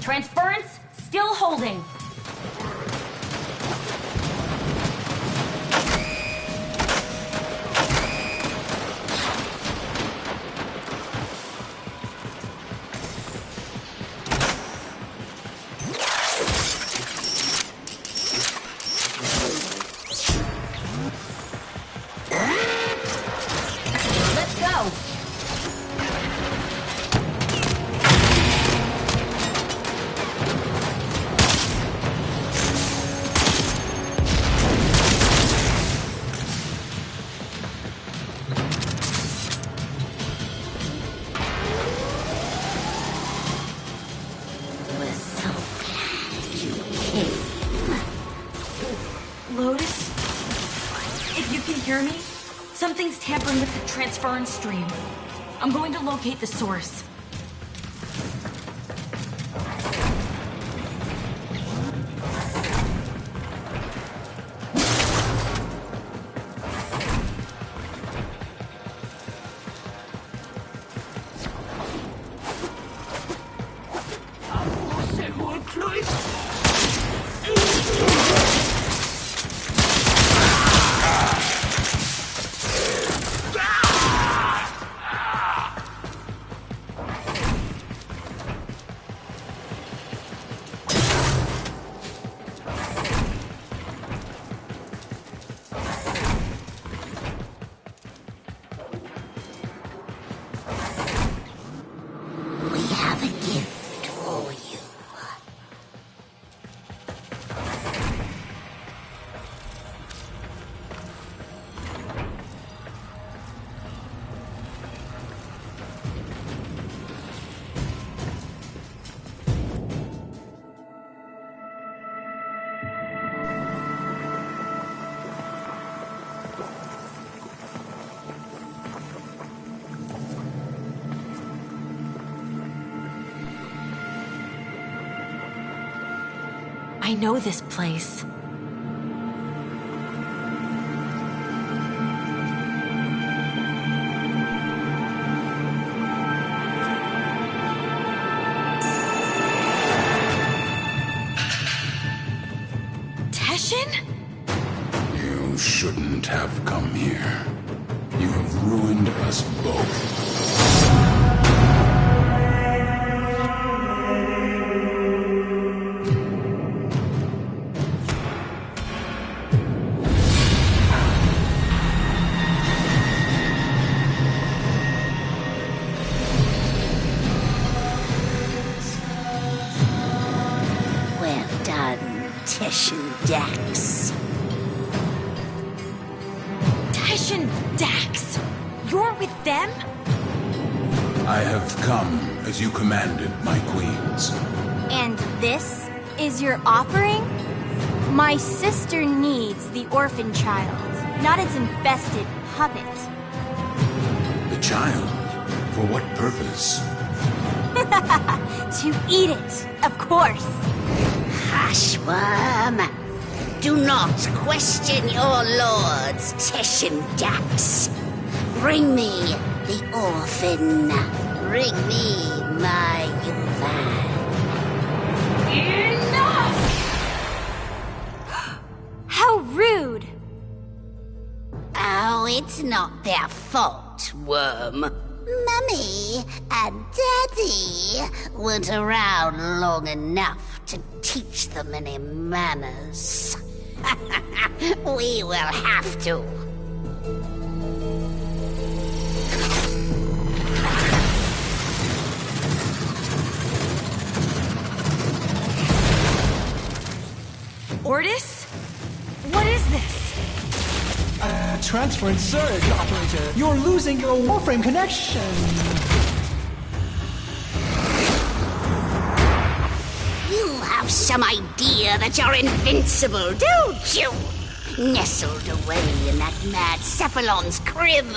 Transference still holding. Let's go. Lotus? If you can hear me, something's tampering with the transference stream. I'm going to locate the source. I know this place. You shouldn't have come here. You have ruined us both. Dax. Tesh and Dax? You're with them? I have come as you commanded, my queens. And this is your offering? My sister needs the orphan child, not its infested puppet. The child? For what purpose? To eat it, of course. Hush, worm. Do not question your lords, Tesh and Dax. Bring me the orphan. Bring me my Yuvan. Enough! How rude! Oh, it's not their fault, worm. Mummy and Daddy weren't around long enough to teach them any manners. We will have to. Ortis? What is this? Transfer and surge, operator. You're losing your Warframe connection. You have some idea that you're invincible, don't you? Nestled away in that mad Cephalon's crib.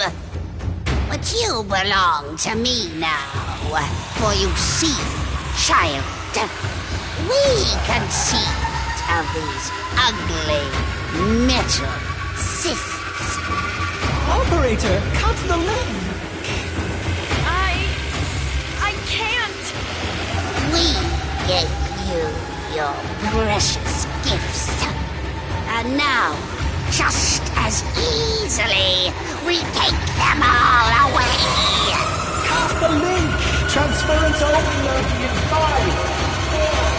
But you belong to me now. For you see, child, we conceived of these ugly metal cysts. Operator, cut the link! I can't! We gave you your precious gifts. And now, just as easily, we take them all away! Cut the link! Transference over in 5, 4...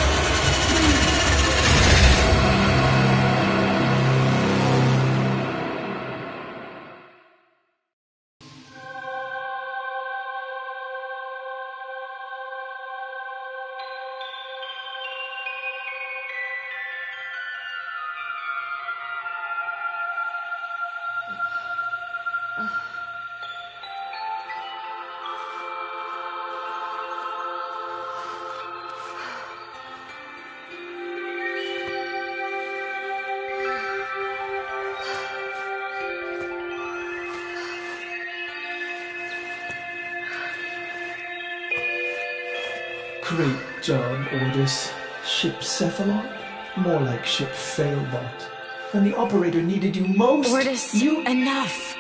Great job, Ordis. Ship Cephalon? More like ship Failbot. When the operator needed you most, Ordis, enough!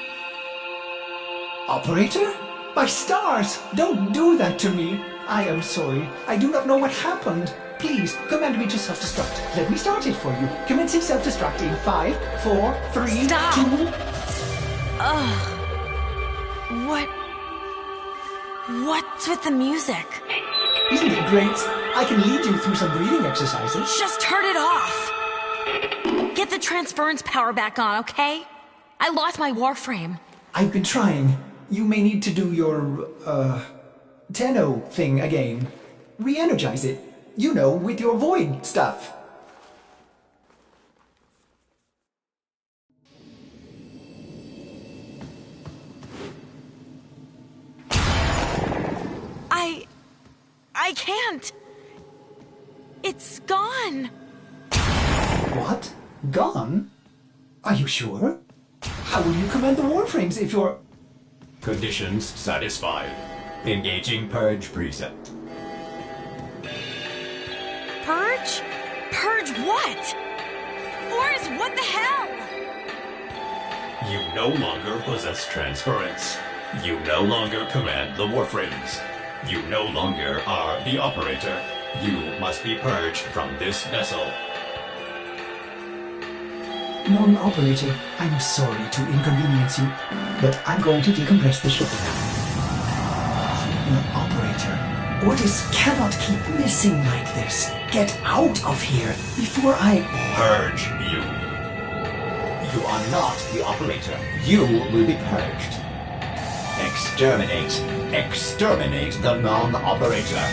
Operator? My stars! Don't do that to me! I am sorry. I do not know what happened. Please, command me to self-destruct. Let me start it for you. Commencing self-destruct in 5, 4, 3, Stop. 2... Ugh. What's with the music? Isn't it great? I can lead you through some breathing exercises. Just turn it off! Get the transference power back on, okay? I lost my Warframe. I've been trying. You may need to do your, Tenno thing again. Re-energize it. You know, with your void stuff. I can't. It's gone. What? Gone? Are you sure? How will you command the Warframes if you're... Conditions satisfied. Engaging purge preset. Purge? Purge what? Forrest, what the hell? You no longer possess transference. You no longer command the Warframes. You no longer are the operator. You must be purged from this vessel. Non-operator, I'm sorry to inconvenience you, but I'm going to decompress the ship now. Non-operator, orders cannot keep missing like this. Get out of here before I... Purge you. You are not the operator. You will be purged. Exterminate. Exterminate the non-operator.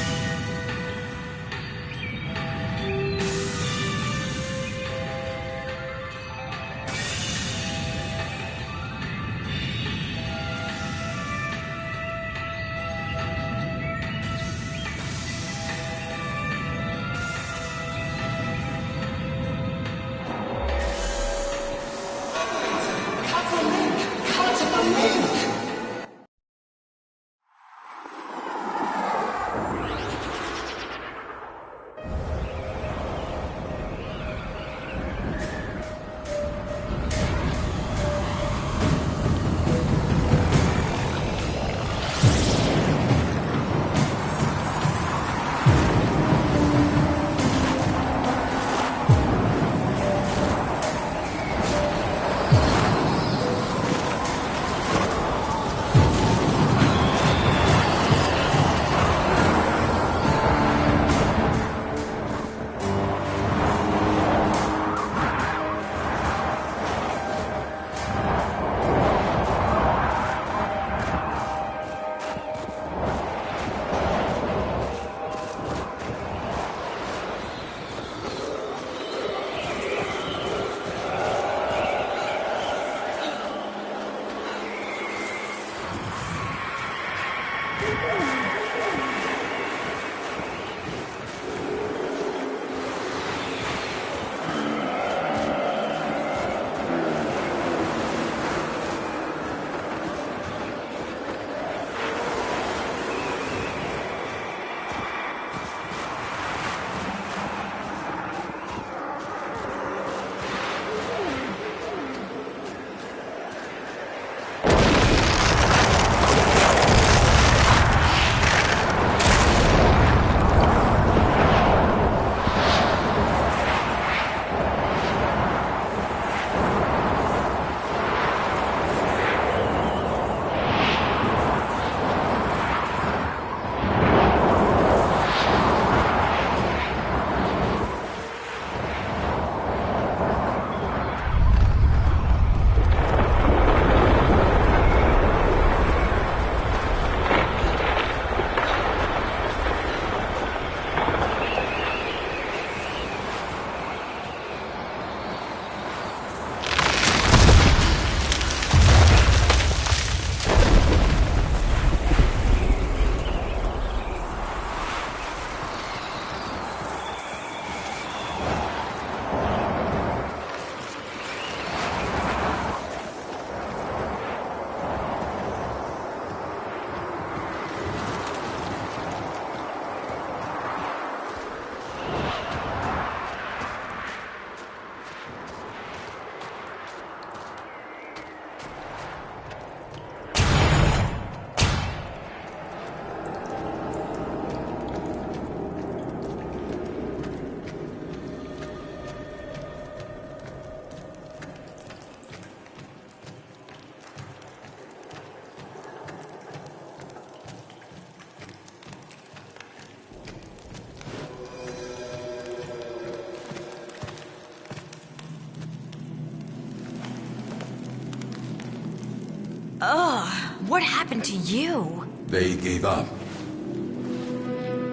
What happened to you? They gave up.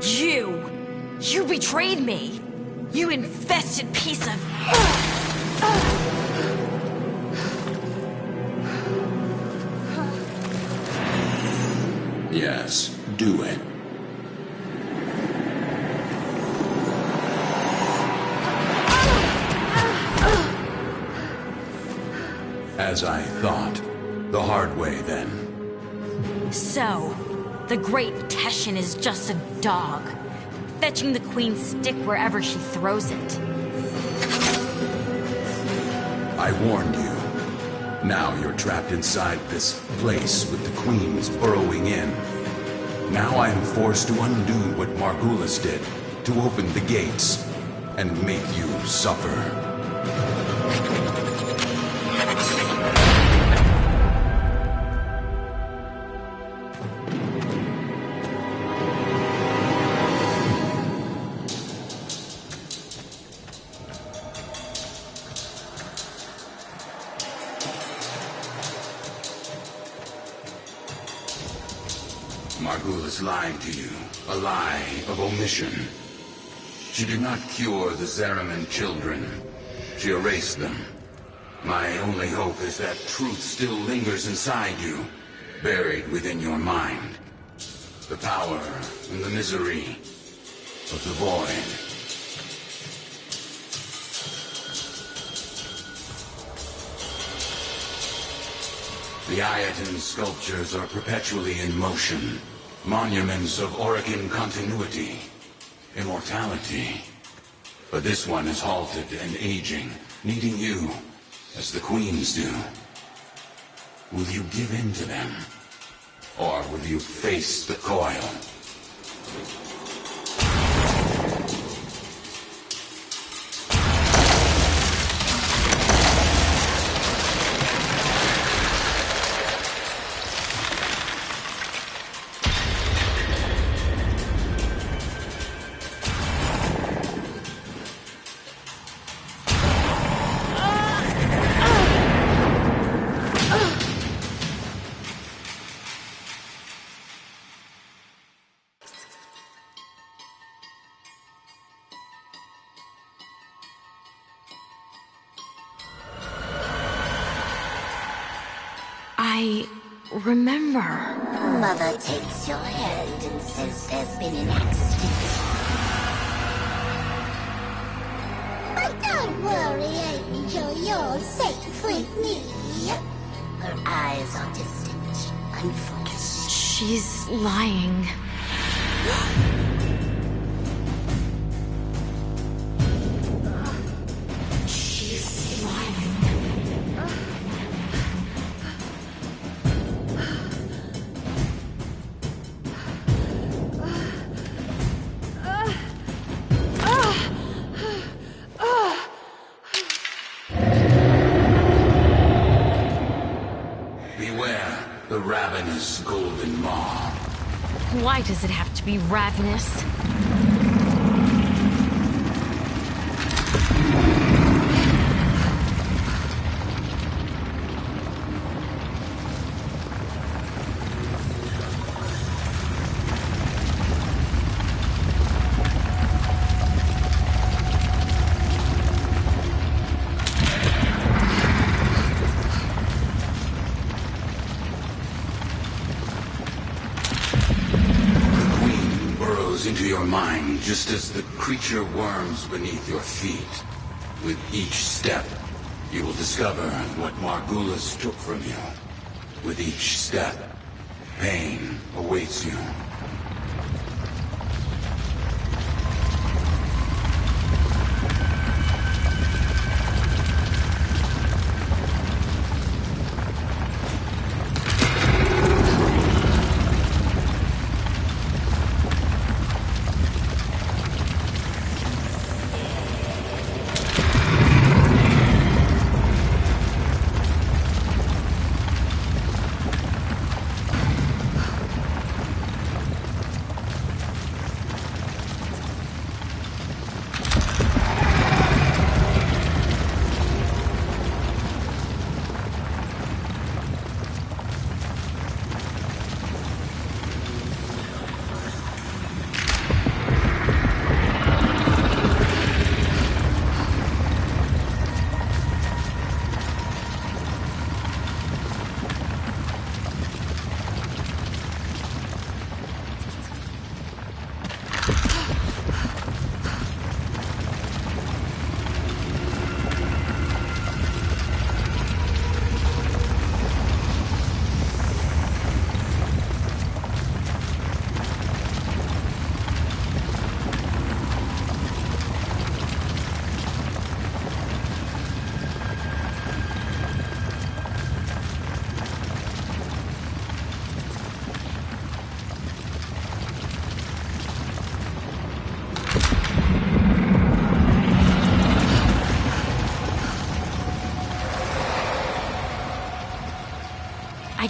You betrayed me! You infested piece of... Yes, do it. As I thought. The hard way, then. So, the great Teshin is just a dog, fetching the Queen's stick wherever she throws it. I warned you. Now you're trapped inside this place with the Queens burrowing in. Now I am forced to undo what Margulis did, to open the gates, and make you suffer. Margulis lied to you, a lie of omission. She did not cure the Zariman children. She erased them. My only hope is that truth still lingers inside you, buried within your mind. The power and the misery of the void. The Ayaton sculptures are perpetually in motion. Monuments of Orokin continuity, immortality. But this one is halted and aging, needing you, as the Queens do. Will you give in to them? Or will you face the coil? I remember. Mother takes your hand and says there's been an accident. But don't worry, Angel, you're safe with me. Her eyes are distant, unfocused. She's lying. She's lying. The ravenous golden maw. Why does it have to be ravenous? Into your mind, just as the creature worms beneath your feet. With each step, you will discover what Margulis took from you. With each step, pain awaits you.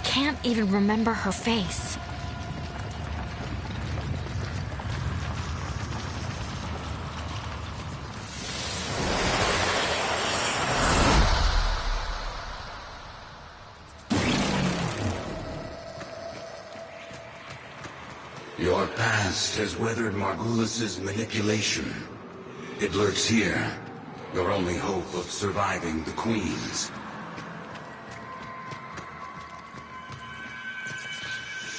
can't even remember her face. Your past has weathered Margulis's manipulation. It lurks here, your only hope of surviving the Queens.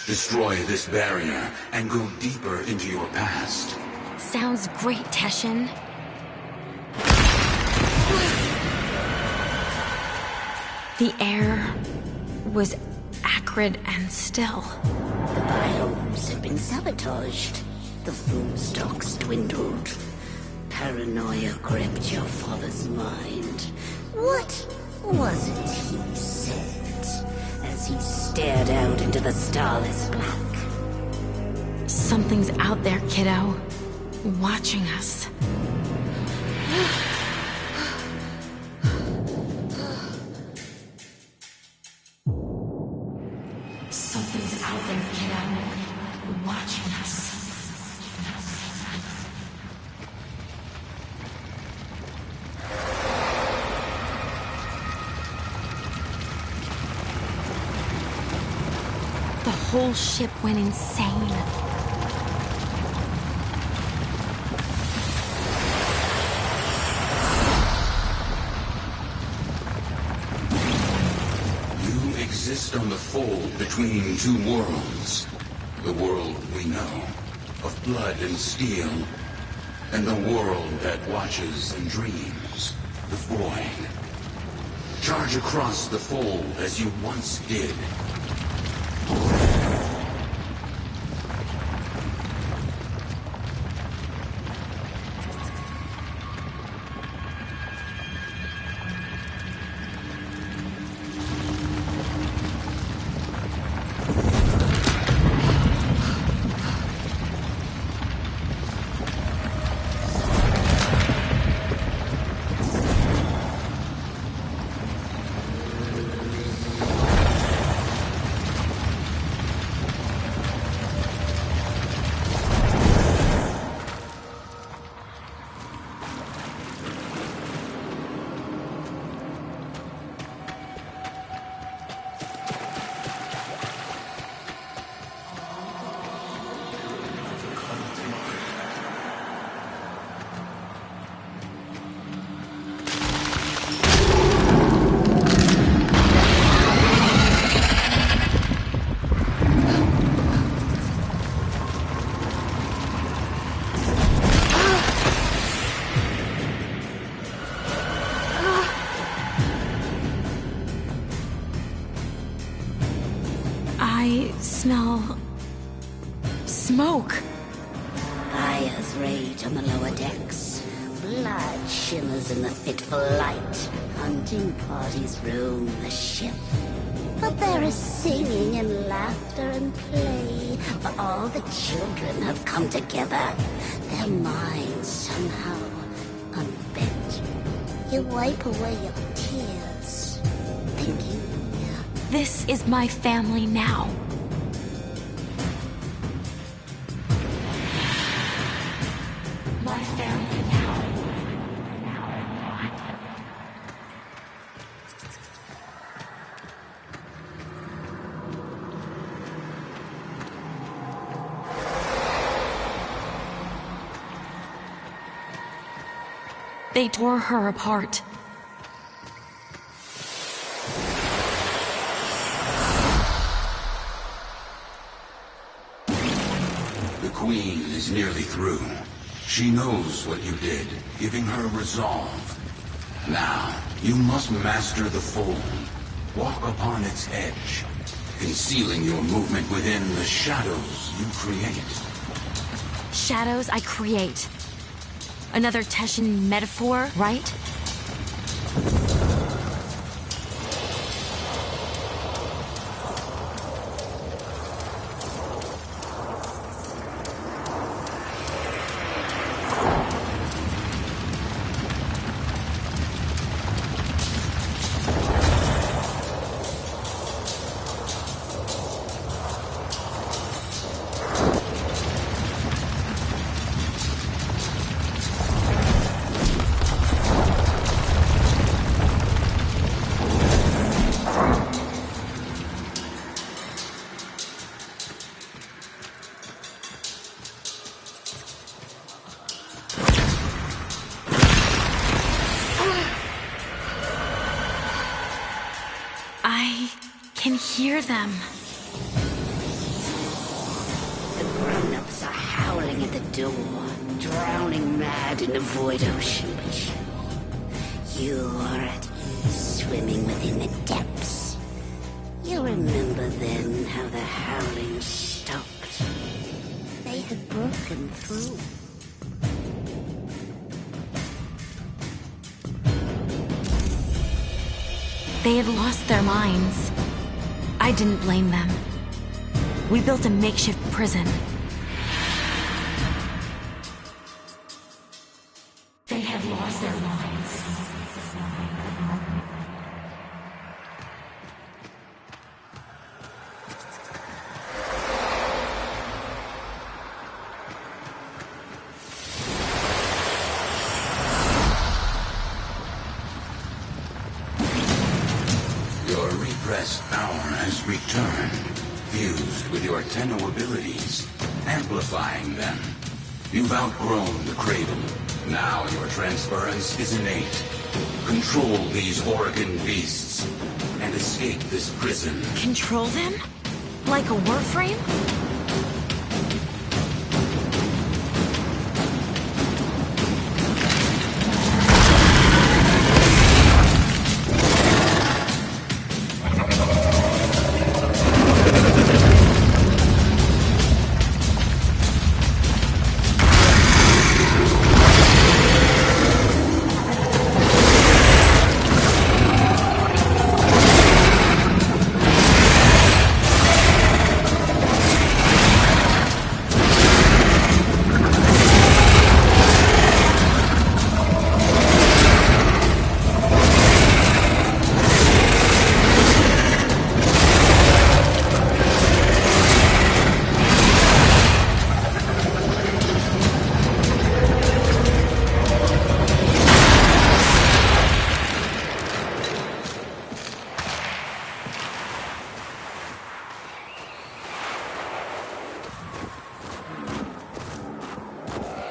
Destroy this barrier and go deeper into your past. Sounds great, Teshin. The air was acrid and still. The biomes have been sabotaged. The food stocks dwindled. Paranoia gripped your father's mind. What was it he said as he stared out into the starless black? Something's out there, kiddo. Watching us. Something's out there, kiddo. Watching us. The whole ship went insane. Exist on the fold between two worlds. The world we know, of blood and steel, and the world that watches and dreams, the void. Charge across the fold as you once did. Smell... smoke. Fires rage on the lower decks. Blood shimmers in the fitful light. Hunting parties roam the ship. But there is singing and laughter and play. For all the children have come together. Their minds somehow unbent. You wipe away your tears, thinking... This is my family now. My family now. They tore her apart. The Queen is nearly through. She knows what you did, giving her resolve. Now, you must master the fold. Walk upon its edge, concealing your movement within the shadows you create. Shadows I create. Another Teshin metaphor, right? hear them. The grown-ups are howling at the door, drowning mad in the void ocean. You are at ease, swimming within the depths. You'll remember then how the howling stopped. They had broken through. They had lost their minds. I didn't blame them. We built a makeshift prison. They had lost their minds. Power has returned, fused with your Tenno abilities, amplifying them. You've outgrown the cradle. Now your transference is innate. Control these Orokin beasts, and escape this prison. Control them? Like a Warframe?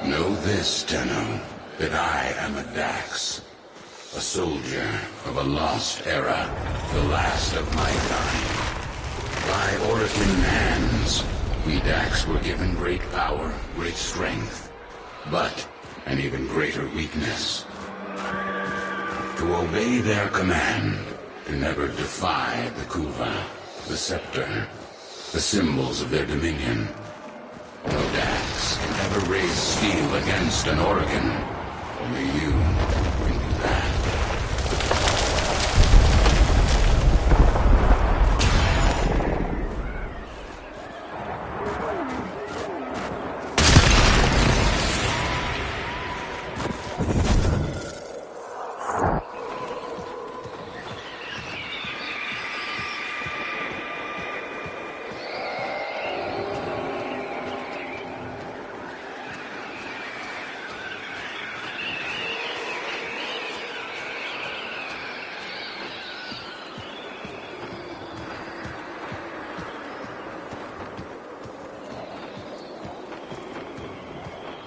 Know this, Tenno, that I am a Dax, a soldier of a lost era, the last of my kind. By Orokin hands, we Dax were given great power, great strength, but an even greater weakness. To obey their command, to never defy the Kuva, the scepter, the symbols of their dominion. No Dax can ever raise steel against an Orokin. Only you can do that.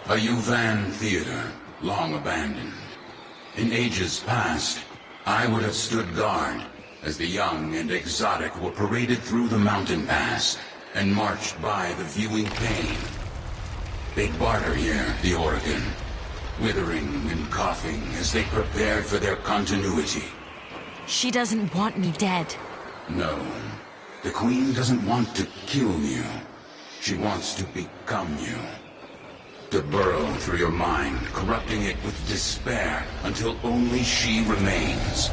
A Yuvan theater, long abandoned. In ages past, I would have stood guard as the young and exotic were paraded through the mountain pass and marched by the viewing pain. They'd barter here, the Orokin, withering and coughing as they prepared for their continuity. She doesn't want me dead. No, the Queen doesn't want to kill you. She wants to become you. To burrow through your mind, corrupting it with despair until only she remains.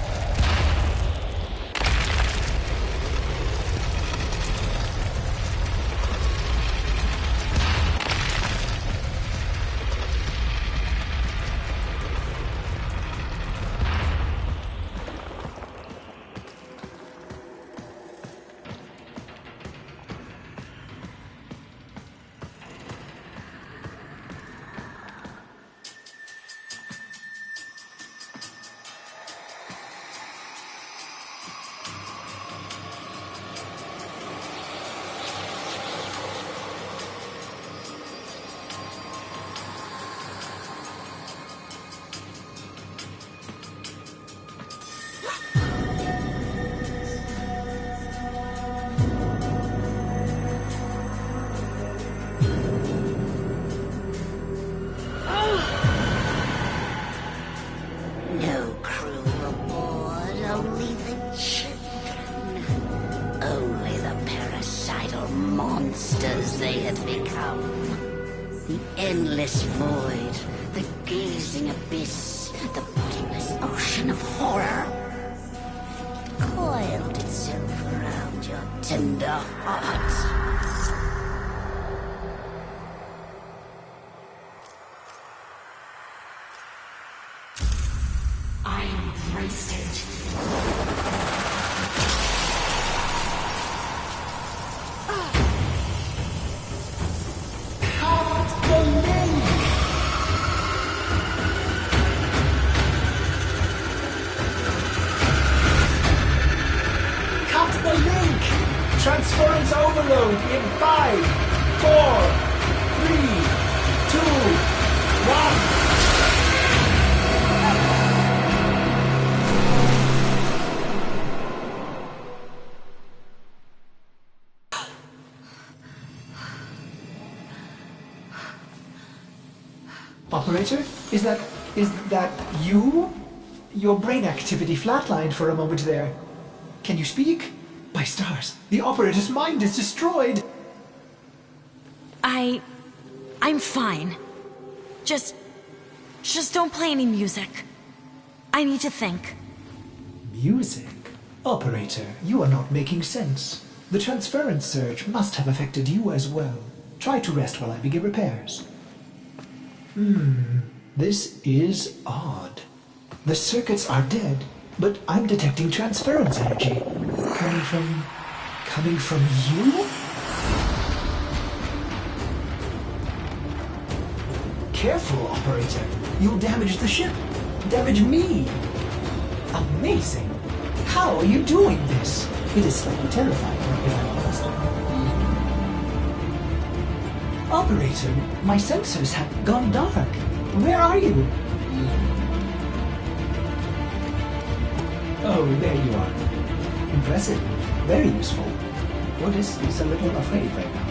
The endless void, the gazing abyss, the bottomless ocean of horror coiled itself around your tender heart. I embraced it. Transference overload in 5, 4, 3, 2, 1. Operator, is that you? Your brain activity flatlined for a moment there. Can you speak? By stars, the operator's mind is destroyed! I'm fine. Just don't play any music. I need to think. Music? Operator, you are not making sense. The transference surge must have affected you as well. Try to rest while I begin repairs. This is odd. The circuits are dead, but I'm detecting transference energy. Coming from you? Careful, operator. You'll damage the ship. Damage me. Amazing. How are you doing this? It is slightly terrifying, if I'm honest. Operator, my sensors have gone dark. Where are you? Oh, there you are. Impressive. Very useful. Otis is a little afraid right now.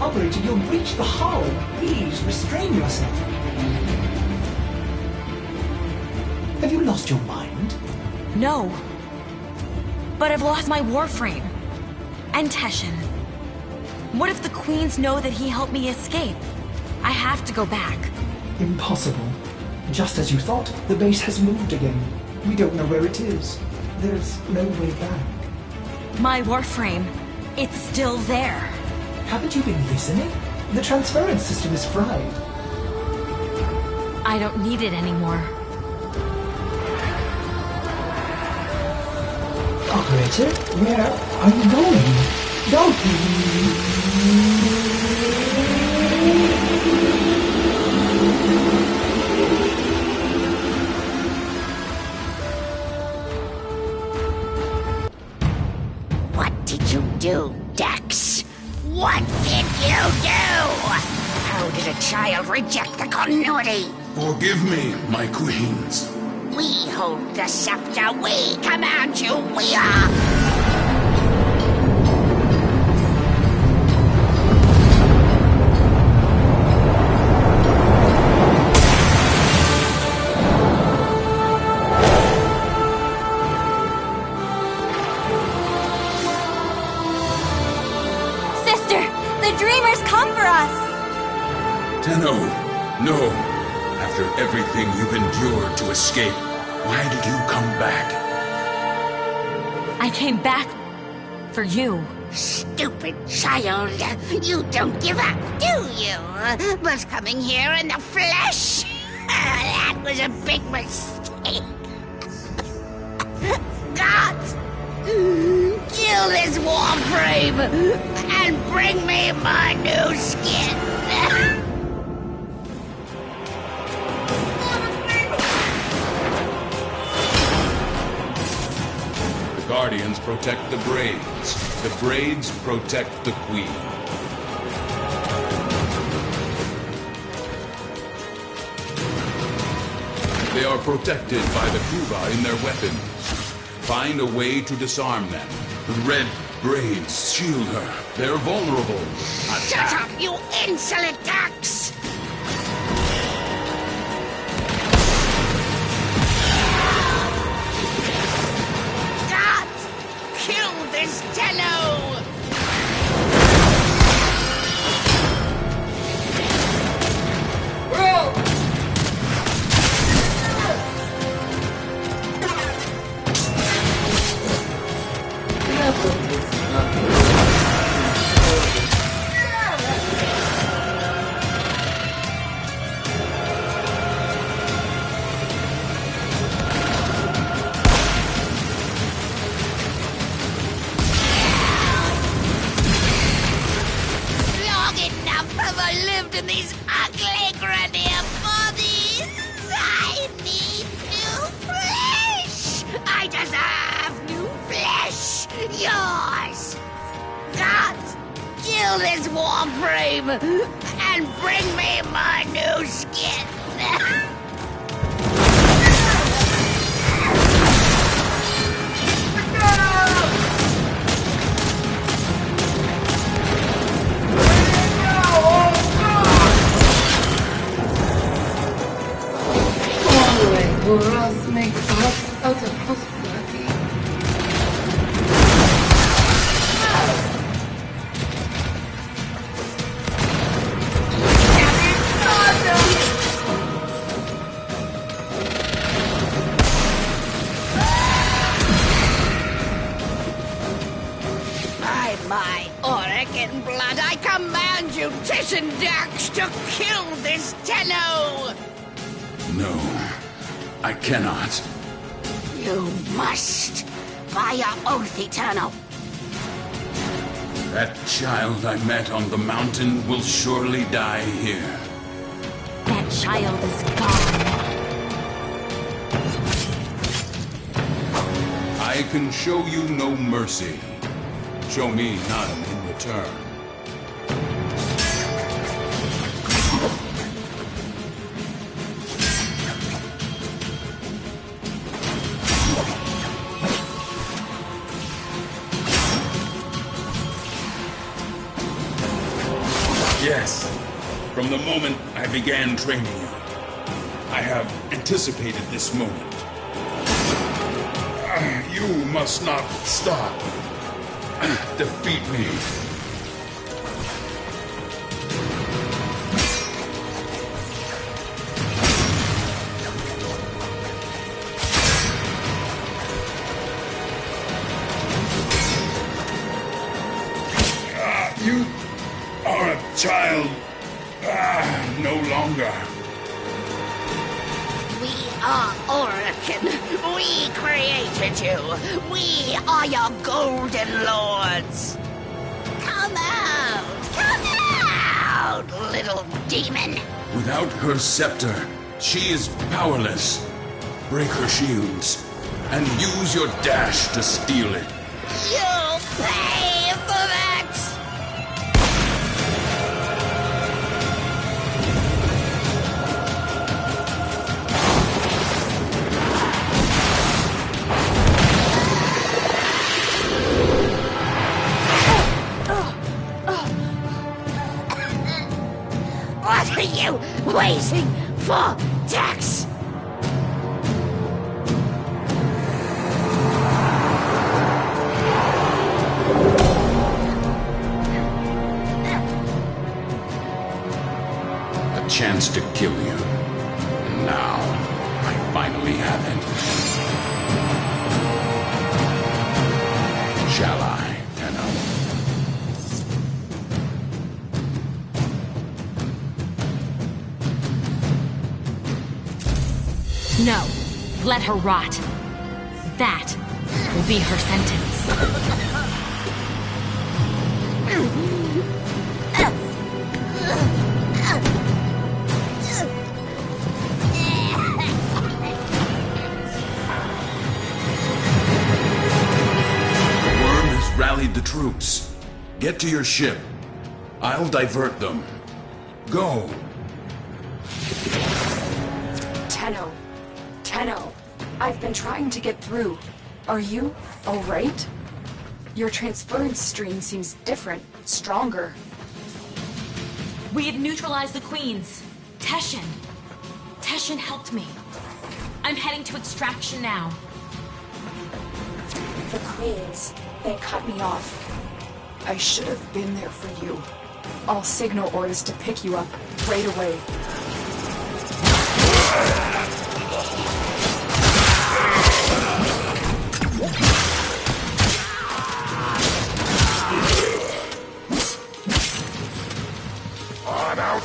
Operator, you'll breach the hull. Please, restrain yourself. Have you lost your mind? No. But I've lost my Warframe. And Teshin. What if the Queens know that he helped me escape? I have to go back. Impossible. Just as you thought, the base has moved again. We don't know where it is. There's no way back. My Warframe, it's still there. Haven't you been listening? The transference system is fried. I don't need it anymore. Operator, where are you going? Don't What did you do, Dax? What did you do? How did a child reject the continuity? Forgive me, my queens. We hold the scepter. We command you. We are... Tenno, no. After everything you've endured to escape, why did you come back? I came back for you. Stupid child. You don't give up, do you? But coming here in the flesh? That was a big mistake. Gods! Kill this Warframe and bring me my new skin. The Guardians protect the Braids. The Braids protect the Queen. They are protected by the Kuba in their weapons. Find a way to disarm them. The Red Braids shield her. They're vulnerable. Attack. Shut up, you insolent Dax! Gods! Kill this Tenno! In these ugly grenier bodies, I need new flesh. I deserve new flesh. Yours. God, kill this Warframe and bring me my new skin. Wrath makes us out of possibility. By my Orokin blood, I command you, Dax, to kill this Tenno! No. I cannot. You must, by your oath eternal. That child I met on the mountain will surely die here. That child is gone. I can show you no mercy. Show me none in return. Yes, from the moment I began training you, I have anticipated this moment. You must not stop. Defeat me. You are a child. No longer. We are Orokin. We created you. We are your golden lords. Come out, little demon. Without her scepter, she is powerless. Break her shields and use your dash to steal it. You'll pay for that. What are you waiting for, Dax? A chance to kill you. And now, I finally have it. Shall I, Tenno? No. Let her rot. That will be her sentence. The worm has rallied the troops. Get to your ship. I'll divert them. Go. Tenno, I've been trying to get through. Are you all right? Your transference stream seems different, stronger. We have neutralized the queens. Teshin helped me. I'm heading to extraction now. The Queens, they cut me off. I should have been there for you. I'll signal orders to pick you up right away. I'm out.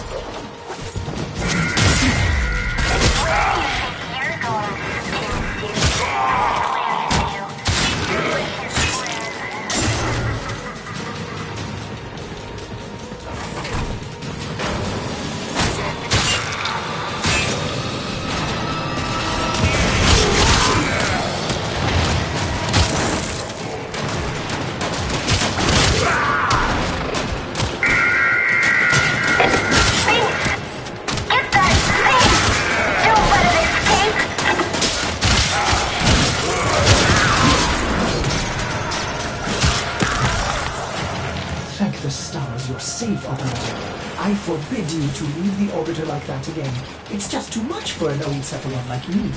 You're safe, operator. I forbid you to leave the orbiter like that again. It's just too much for an old cephalon like me.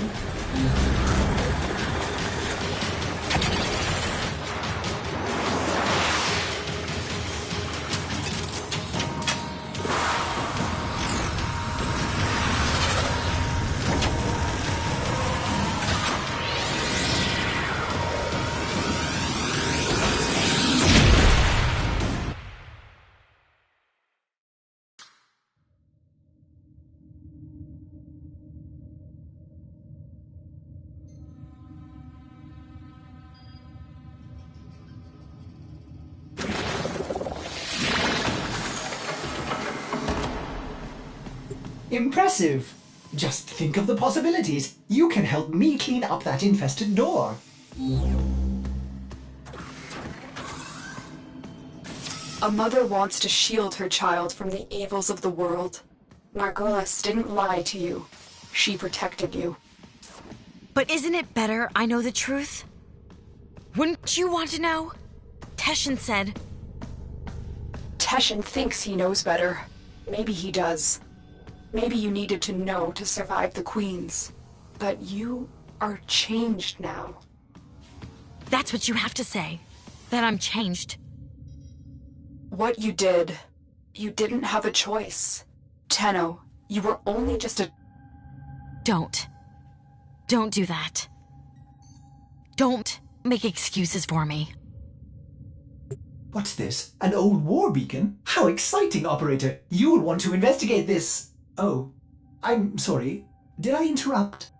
Impressive! Just think of the possibilities. You can help me clean up that infested door. A mother wants to shield her child from the evils of the world. Margulis didn't lie to you. She protected you. But isn't it better I know the truth? Wouldn't you want to know? Teshin said... Teshin thinks he knows better. Maybe he does. Maybe you needed to know to survive the Queens. But you are changed now. That's what you have to say. That I'm changed. What you did, you didn't have a choice. Tenno, you were only just a... Don't. Don't do that. Don't make excuses for me. What's this? An old war beacon? How exciting, operator! You will want to investigate this... Oh, I'm sorry. Did I interrupt?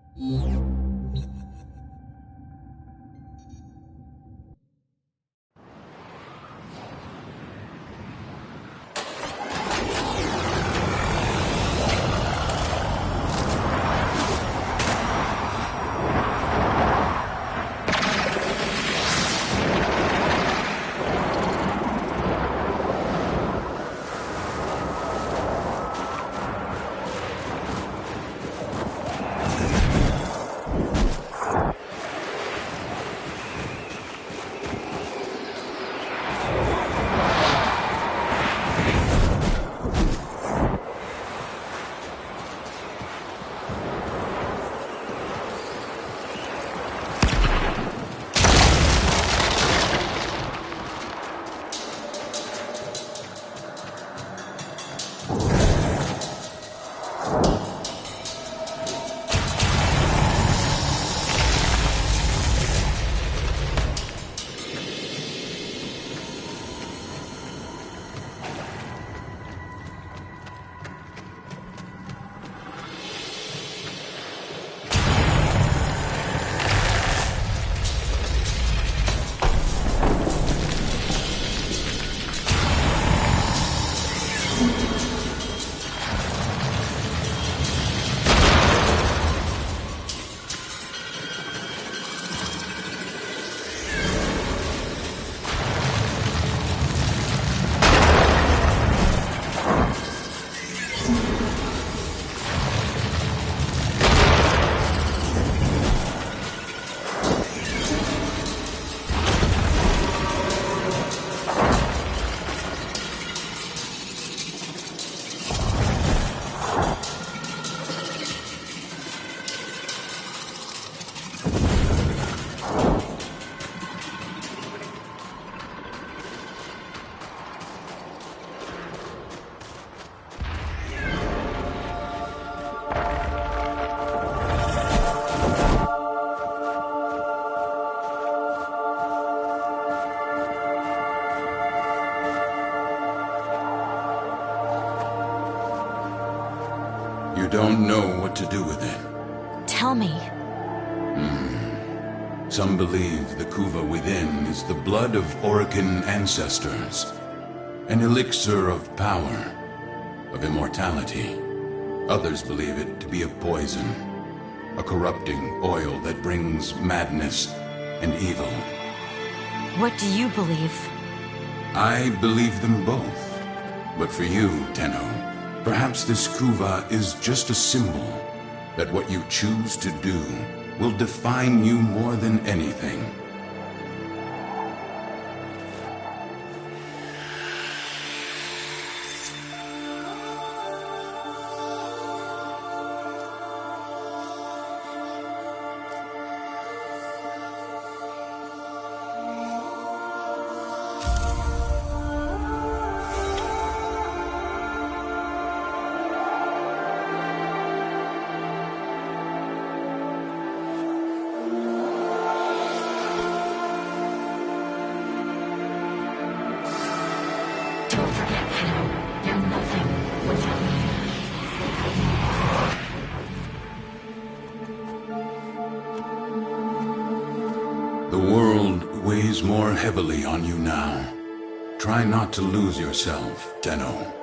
You don't know what to do with it. Tell me. Some believe the kuva within is the blood of Orokin ancestors. An elixir of power, of immortality. Others believe it to be a poison. A corrupting oil that brings madness and evil. What do you believe? I believe them both. But for you, Tenno, perhaps this kuva is just a symbol that what you choose to do will define you more than anything. Don't forget, Hunhow. You're nothing without me. The world weighs more heavily on you now. Try not to lose yourself, Tenno.